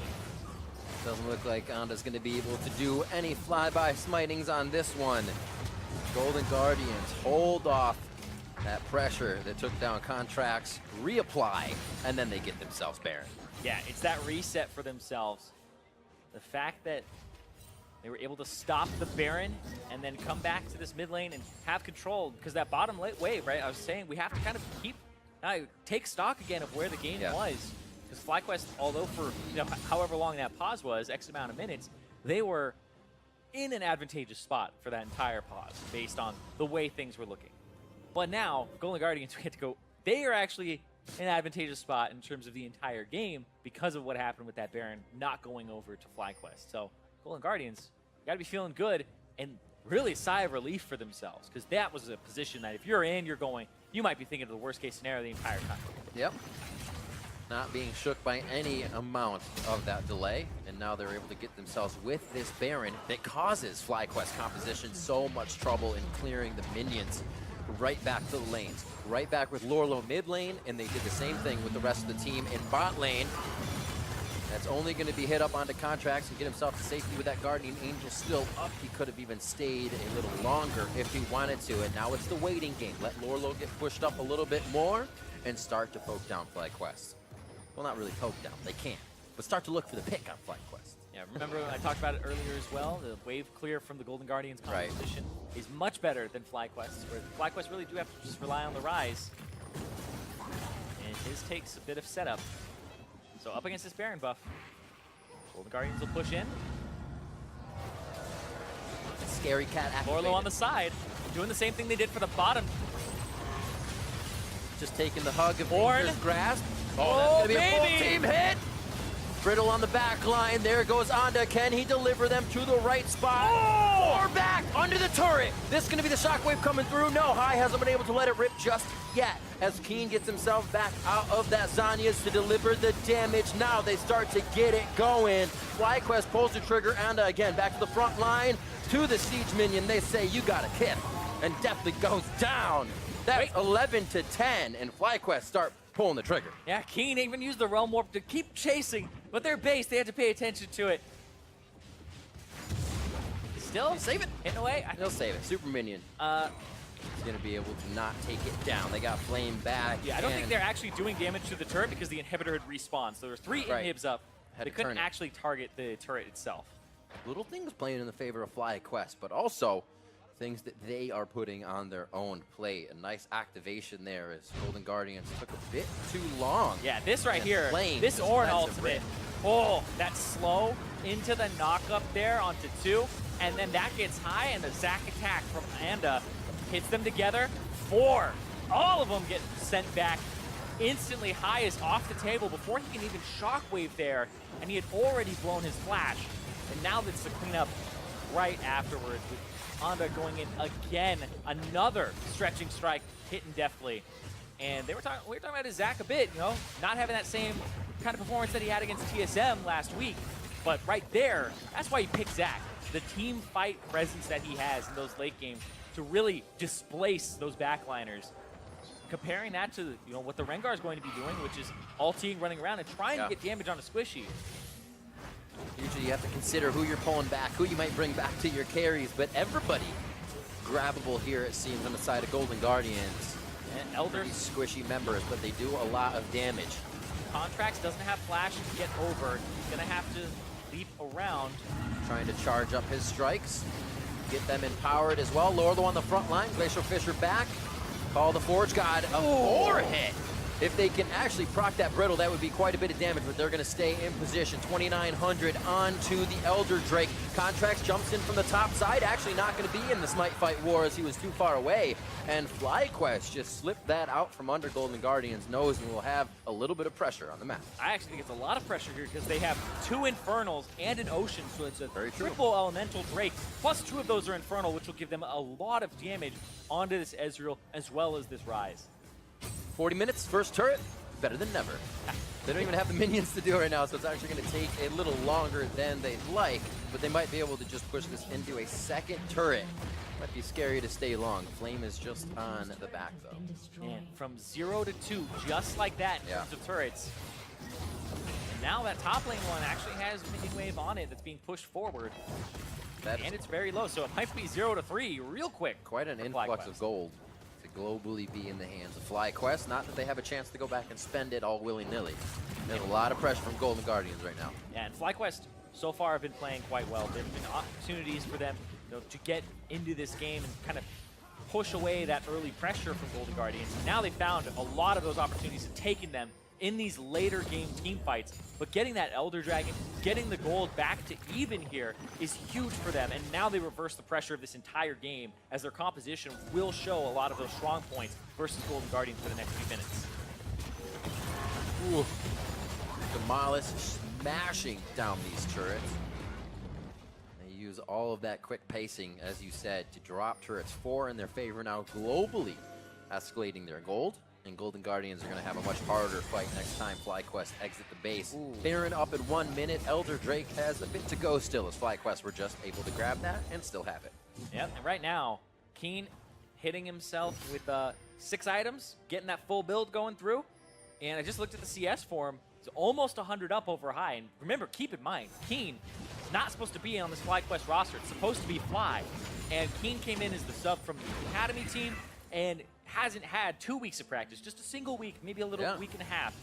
Doesn't look like Onda's going to be able to do any flyby smitings on this one. Golden Guardians hold off that pressure that took down Contracts, reapply, and then they get themselves Baron. Yeah, it's that reset for themselves. The fact that they were able to stop the Baron and then come back to this mid lane and have control, because that bottom wave, right? I was saying we have to kind of take stock again of where the game was. Because FlyQuest, although for however long that pause was, X amount of minutes, they were in an advantageous spot for that entire pause based on the way things were looking. But now, Golden Guardians, we get to go, they are actually in an advantageous spot in terms of the entire game because of what happened with that Baron not going over to FlyQuest. So Golden Guardians, got to be feeling good and really a sigh of relief for themselves, because that was a position that if you're in, you're going, you might be thinking of the worst case scenario the entire time. Yep. Not being shook by any amount of that delay, and now they're able to get themselves with this Baron that causes FlyQuest composition so much trouble in clearing the minions. Right back to the lanes, right back with Lorlo mid lane, and they did the same thing with the rest of the team in bot lane. That's only going to be hit up onto Contracts and get himself to safety with that Guardian Angel still up. He could have even stayed a little longer if he wanted to, and now it's the waiting game. Let Lorlo get pushed up a little bit more and start to poke down FlyQuest. Well, not really poke down, they can, but start to look for the pick on FlyQuest. Yeah, remember I talked about it earlier as well, the wave clear from the Golden Guardians composition is much better than FlyQuest, where FlyQuest really do have to just rely on the rise. And his takes a bit of setup. So up against this Baron buff, Golden Guardians will push in. Scary cat activated. Lorlo on the side, doing the same thing they did for the bottom. Just taking the hug of Ornn. Danger's grasp. Oh, that's gonna be a full team hit. Brittle on the back line. There goes Onda. Can he deliver them to the right spot? Or back under the turret. This is going to be the shockwave coming through. No, High hasn't been able to let it rip just yet. As Keen gets himself back out of that Zhonya's to deliver the damage. Now they start to get it going. FlyQuest pulls the trigger, and again, back to the front line, to the siege minion. They say, you got a kip, and definitely goes down. That's 11 to 10, and FlyQuest start pulling the trigger. Yeah, Keen even used the Realm Warp to keep chasing, but their base, they had to pay attention to it. Still Save it. hitting away. He'll save it. Super minion. He's going to be able to not take it down. They got Flame back. Yeah, I don't think they're actually doing damage to the turret because the inhibitor had respawned. So there were 3 inhibs up. Had They to couldn't turn it. actually target the turret itself. Little things playing in the favor of FlyQuest, but also things that they are putting on their own plate. A nice activation there as Golden Guardians took a bit too long. Yeah, this right And here, Flame this just Ornn lets it ultimate. rip. Oh, that slow into the knock up there onto 2, and then that gets high, and the Zac attack from Anda hits them together. 4. All of them get sent back. Instantly, High is off the table before he can even shockwave there, and he had already blown his flash. And now it's the cleanup right afterwards with Anda going in again. Another stretching strike hitting deftly. And we were talking about his Zac a bit, you know, not having that same kind of performance that he had against TSM last week. But right there, that's why he picked Zac. The team fight presence that he has in those late games to really displace those backliners. Comparing that to what the Rengar is going to be doing, which is ulting, running around, and trying to get damage on a squishy. Usually you have to consider who you're pulling back, who you might bring back to your carries, but everybody grabbable here, it seems, on the side of Golden Guardians. And Elder These squishy members, but they do a lot of damage. Contracts doesn't have flash to get over. He's going to have to leap around. Trying to charge up his strikes, get them empowered as well. Lorlo on the front line, Glacial Fisher back. Call the Forge God, a 4 hit. If they can actually proc that Brittle, that would be quite a bit of damage, but they're going to stay in position. 2,900 onto the Elder Drake. Contracts jumps in from the top side, actually not going to be in the Smite Fight War as he was too far away. And FlyQuest just slipped that out from under Golden Guardian's nose and will have a little bit of pressure on the map. I actually think it's a lot of pressure here because they have 2 Infernals and an Ocean, so it's a Very true. triple Elemental Drake. Plus 2 of those are Infernal, which will give them a lot of damage onto this Ezreal as well as this Ryze. 40 minutes, first turret, better than never. They don't even have the minions to do it right now, so it's actually going to take a little longer than they'd like, but they might be able to just push this into a second turret. Might be scary to stay long. Flame is just on the back, though. And from 0 to 2, just like that in terms of turrets. And now that top lane one actually has minion wave on it that's being pushed forward. And it's very low, so it might be 0 to 3 real quick. Quite an influx of gold to globally be in the hands of FlyQuest. Not that they have a chance to go back and spend it all willy-nilly. There's a lot of pressure from Golden Guardians right now. Yeah, and FlyQuest so far have been playing quite well. There have been opportunities for them to get into this game and kind of push away that early pressure from Golden Guardians. Now they found a lot of those opportunities and taken them in these later game team fights. But getting that Elder Dragon, getting the gold back to even here is huge for them. And now they reverse the pressure of this entire game as their composition will show a lot of those strong points versus Golden Guardians for the next few minutes. Ooh. Demolish smashing down these turrets. They use all of that quick pacing, as you said, to drop turrets 4 in their favor now globally, escalating their gold. And Golden Guardians are going to have a much harder fight next time FlyQuest exit the base. Baron up in 1 minute. Elder Drake has a bit to go still as FlyQuest were just able to grab that and still have it. Yep, and right now, Keen hitting himself with 6 items, getting that full build going through. And I just looked at the CS for him. He's almost 100 up over High. And remember, keep in mind, Keen is not supposed to be on this FlyQuest roster. It's supposed to be Fly. And Keen came in as the sub from the Academy team and hasn't had 2 weeks of practice, just a single week, maybe a little week and a half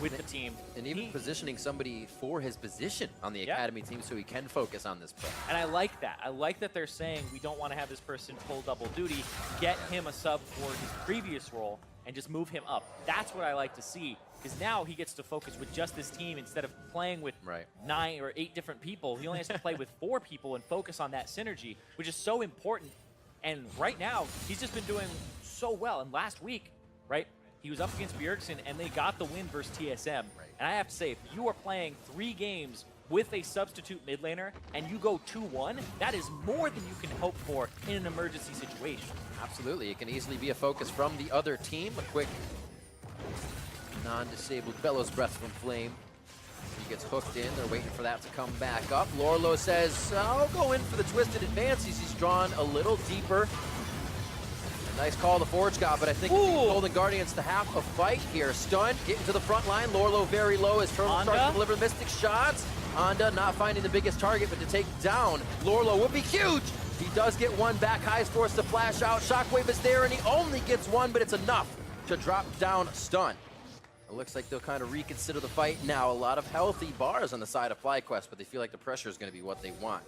with the team. And even positioning somebody for his position on the Academy team so he can focus on this play. And I like that. I like that they're saying we don't want to have this person pull double duty, get him a sub for his previous role, and just move him up. That's what I like to see, because now he gets to focus with just this team instead of playing with 9 or 8 different people. He only has to play with 4 people and focus on that synergy, which is so important. And right now, he's just been doing so well. And last week, he was up against Bjergsen, and they got the win versus TSM. And I have to say, if you are playing 3 games with a substitute mid laner and you go 2-1, that is more than you can hope for in an emergency situation. Absolutely, it can easily be a focus from the other team. A quick non-disabled Bellows Breath from Flame. He gets hooked in, they're waiting for that to come back up. Lorlo says, I'll go in for the twisted advance. He's drawn a little deeper. Nice call the Forge God, but I think Golden Guardians to have a fight here. Stun, getting to the front line. Lorlo very low as Turtle starts to deliver Mystic shots. Anda not finding the biggest target, but to take down Lorlo would be huge. He does get one back. High's forced to flash out. Shockwave is there, and he only gets one, but it's enough to drop down Stun. It looks like they'll kind of reconsider the fight now. A lot of healthy bars on the side of FlyQuest, but they feel like the pressure is going to be what they want.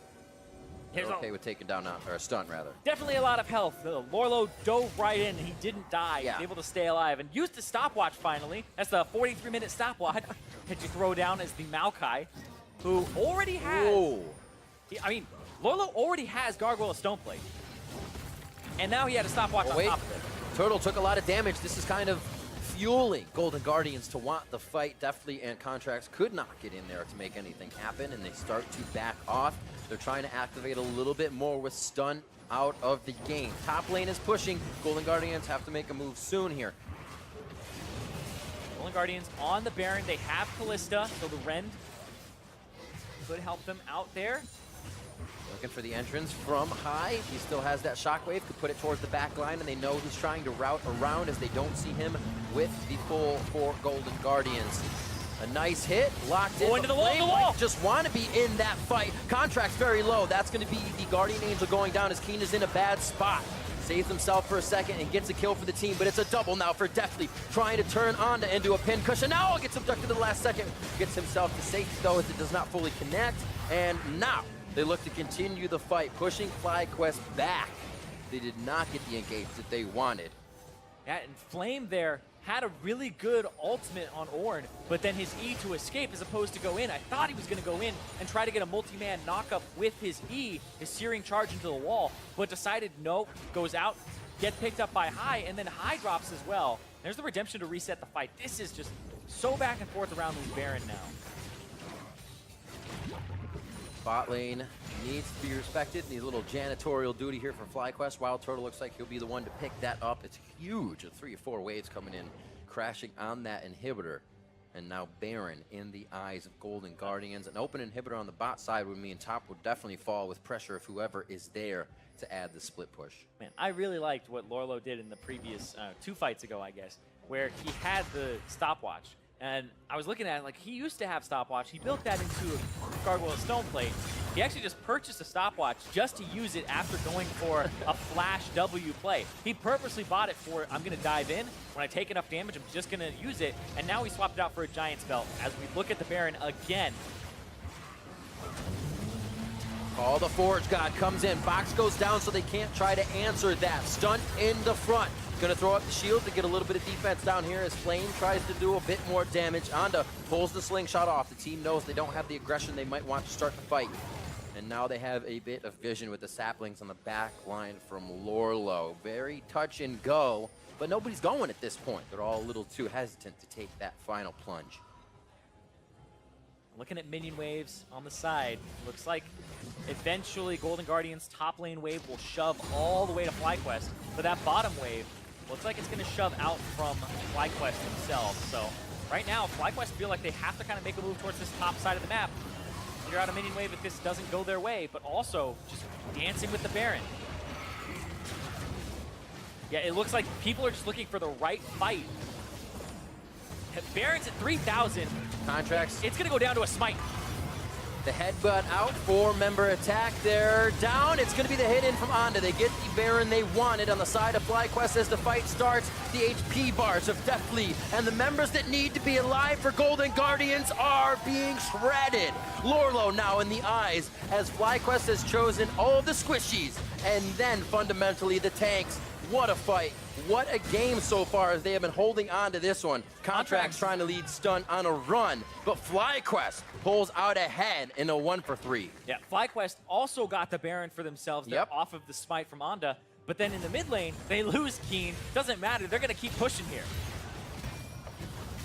They're okay with taking down, or a stun rather. Definitely a lot of health. Lorlo dove right in, and he didn't die. Yeah. He was able to stay alive and used the stopwatch finally. That's the 43-minute stopwatch that you throw down as the Maokai, who already has... I mean, Lorlo already has Gargoyle Stoneplate. And now he had a stopwatch on top of it. Turtle took a lot of damage. This is kind of fueling Golden Guardians to want the fight. Definitely, and Contracts could not get in there to make anything happen, and they start to back off. They're trying to activate a little bit more with Stun out of the game. Top lane is pushing. Golden Guardians have to make a move soon here. Golden Guardians on the Baron. They have Callista, so the Rend could help them out there. Looking for the entrance from High. He still has that Shockwave, could put it towards the back line, and they know he's trying to route around as they don't see him with the full 4 Golden Guardians. A nice hit, locked in. Into the wall, Just want to be in that fight. Contract's very low. That's going to be the Guardian Angel going down as Keen is in a bad spot. Saves himself for a second and gets a kill for the team, but it's a double now for Deathly, trying to turn Anda into a pin cushion. Now gets abducted to the last second. Gets himself to safety, though, as it does not fully connect. And now they look to continue the fight, pushing FlyQuest back. They did not get the engage that they wanted. Yeah, and Flame there had a really good ultimate on Ornn, but then his E to escape as opposed to go in. I thought he was going to go in and try to get a multi-man knockup with his E, his Searing Charge into the wall, but decided nope, goes out, gets picked up by High, and then High drops as well. There's the redemption to reset the fight. This is just so back and forth around this Baron now. Bot lane needs to be respected. Needs a little janitorial duty here for FlyQuest. Wild Turtle looks like he'll be the one to pick that up. It's huge. 3 or 4 waves coming in, crashing on that inhibitor. And now Baron in the eyes of Golden Guardians. An open inhibitor on the bot side would mean top would definitely fall with pressure of whoever is there to add the split push. Man, I really liked what Lorlo did in the previous 2 fights ago, I guess, where he had the stopwatch. And I was looking at it, like, he used to have stopwatch. He built that into a Gargoyle Stoneplate. He actually just purchased a stopwatch just to use it after going for a flash W play. He purposely bought it for, I'm going to dive in. When I take enough damage, I'm just going to use it. And now he swapped it out for a Giant's Belt as we look at the Baron again. Oh, the Forge God comes in. Box goes down so they can't try to answer that. Stun in the front. Gonna throw up the shield to get a little bit of defense down here as Flame tries to do a bit more damage. Anda pulls the slingshot off. The team knows they don't have the aggression they might want to start the fight. And now they have a bit of vision with the saplings on the back line from Lorlo. Very touch and go, but nobody's going at this point. They're all a little too hesitant to take that final plunge. Looking at minion waves on the side, looks like eventually Golden Guardians' top lane wave will shove all the way to FlyQuest, but that bottom wave looks like it's going to shove out from FlyQuest themselves. So right now, FlyQuest feel like they have to kind of make a move towards this top side of the map, figure out a minion wave if this doesn't go their way, but also just dancing with the Baron. Yeah, it looks like people are just looking for the right fight. Baron's at 3,000. Contracts. It's going to go down to a smite. The headbutt out, 4-member attack. They're down. It's going to be the hit in from Anda. They get the Baron they wanted on the side of FlyQuest as the fight starts. The HP bars of Deathly and the members that need to be alive for Golden Guardians are being shredded. Lorlo now in the eyes as FlyQuest has chosen all of the squishies and then fundamentally the tanks. What a fight. What a game so far as they have been holding on to this one. Contracts trying to lead Stun on a run, but FlyQuest pulls out ahead in a 1-for-3. Yeah, FlyQuest also got the Baron for themselves. They're off of the smite from Anda, but then in the mid lane, they lose Keen. Doesn't matter, they're going to keep pushing here.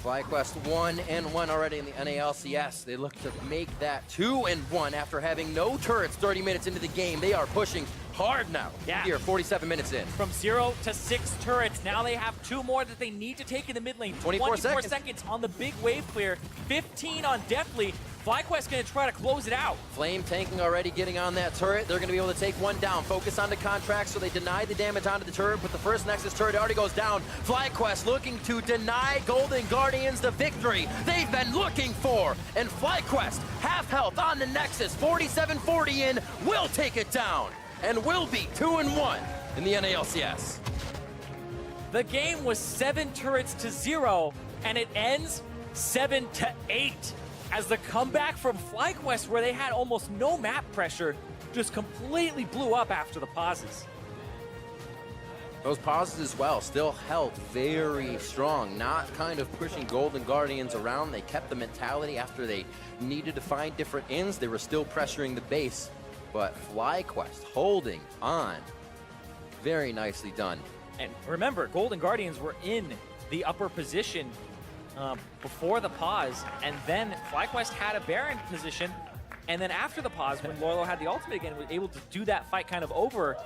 FlyQuest 1-1 already in the NALCS. They look to make that 2-1 after having no turrets 30 minutes into the game. They are pushing hard now. Yeah. Here, 47 minutes in. From 0 to 6 turrets. Now they have 2 more that they need to take in the mid lane. 24 seconds on the big wave clear. 15 on Deathly. FlyQuest gonna try to close it out. Flame tanking already, getting on that turret. They're gonna be able to take one down. Focus on the contract, so they deny the damage onto the turret, but the first Nexus turret already goes down. FlyQuest looking to deny Golden Guardians the victory they've been looking for. And FlyQuest, half health on the Nexus, 47-40 in, will take it down. And will be 2-1 in the NALCS. The game was 7 turrets to 0, and it ends 7 to 8. As the comeback from FlyQuest, where they had almost no map pressure, just completely blew up after the pauses. Those pauses as well still held very strong, not kind of pushing Golden Guardians around. They kept the mentality after they needed to find different ends. They were still pressuring the base, but FlyQuest holding on. Very nicely done. And remember, Golden Guardians were in the upper position before the pause, and then FlyQuest had a Baron position, and then after the pause, when Loyalo had the ultimate again, was able to do that fight kind of over.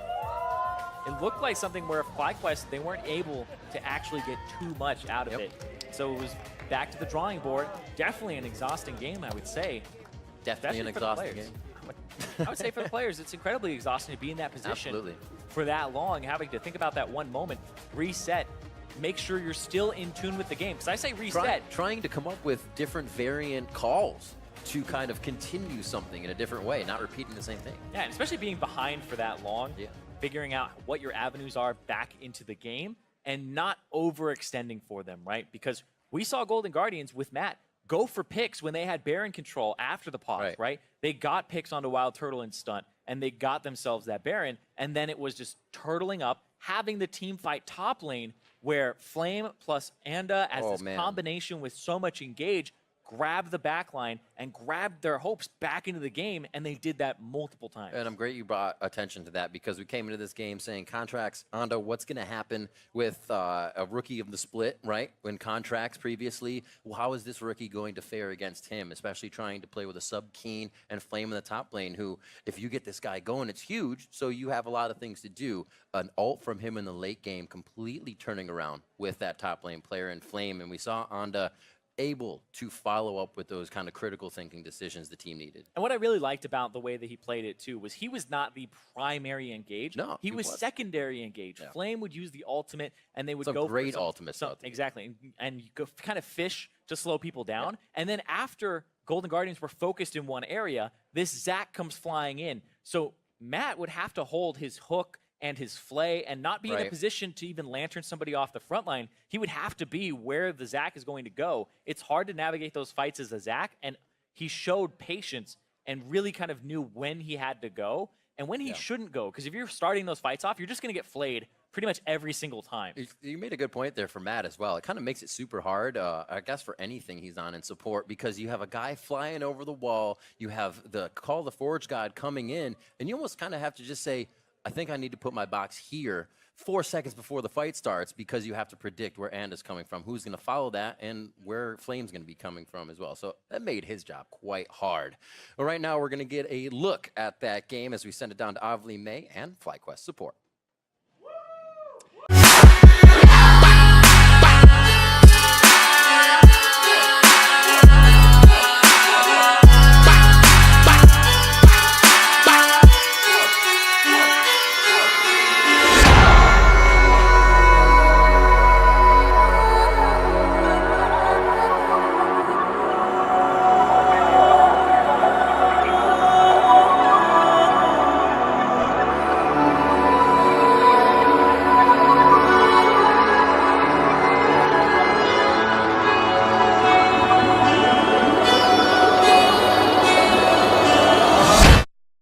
It looked like something where FlyQuest, they weren't able to actually get too much out of it. So it was back to the drawing board. Definitely an exhausting game, I would say. Definitely an exhausting game. I would say for the players, it's incredibly exhausting to be in that position Absolutely. for that long, having to think about that one moment, reset, make sure you're still in tune with the game. Because I say reset. Trying to come up with different variant calls to kind of continue something in a different way, not repeating the same thing. Yeah, and especially being behind for that long, figuring out what your avenues are back into the game and not overextending for them, right? Because we saw Golden Guardians with Matt go for picks when they had Baron control after the pause, right? They got picks onto Wild Turtle and Stunt, and they got themselves that Baron, and then it was just turtling up, having the team fight top lane, where Flame plus Anda, as this combination with so much engage, grabbed the backline and grabbed their hopes back into the game, and they did that multiple times. And I'm great you brought attention to that, because we came into this game saying contracts, Anda, what's going to happen with a rookie of the split, right? When contracts previously, well, how is this rookie going to fare against him, especially trying to play with a sub-Keen and Flame in the top lane, who, if you get this guy going, it's huge, so you have a lot of things to do. An ult from him in the late game completely turning around with that top lane player in Flame, and we saw Anda able to follow up with those kind of critical thinking decisions the team needed. And what I really liked about the way that he played it too was he was not the primary engage. No, he was secondary engage. Yeah. Flame would use the ultimate, and they would Some go great for ultimates out there. exactly, and you go kind of fish to slow people down. And then after Golden Guardians were focused in one area, this Zac comes flying in. So Matt would have to hold his hook and his flay and not be in a position to even lantern somebody off the front line. He would have to be where the Zac is going to go. It's hard to navigate those fights as a Zac, and he showed patience and really kind of knew when he had to go and when he shouldn't go. Because if you're starting those fights off, you're just going to get flayed pretty much every single time. You made a good point there for Matt as well. It kind of makes it super hard, I guess, for anything he's on in support, because you have a guy flying over the wall, you have the Call the Forge God coming in, and you almost kind of have to just say, I think I need to put my box here 4 seconds before the fight starts, because you have to predict where Anda's coming from, who's going to follow that, and where Flame's going to be coming from as well. So that made his job quite hard. Well, right now we're going to get a look at that game as we send it down to Avli May and FlyQuest support.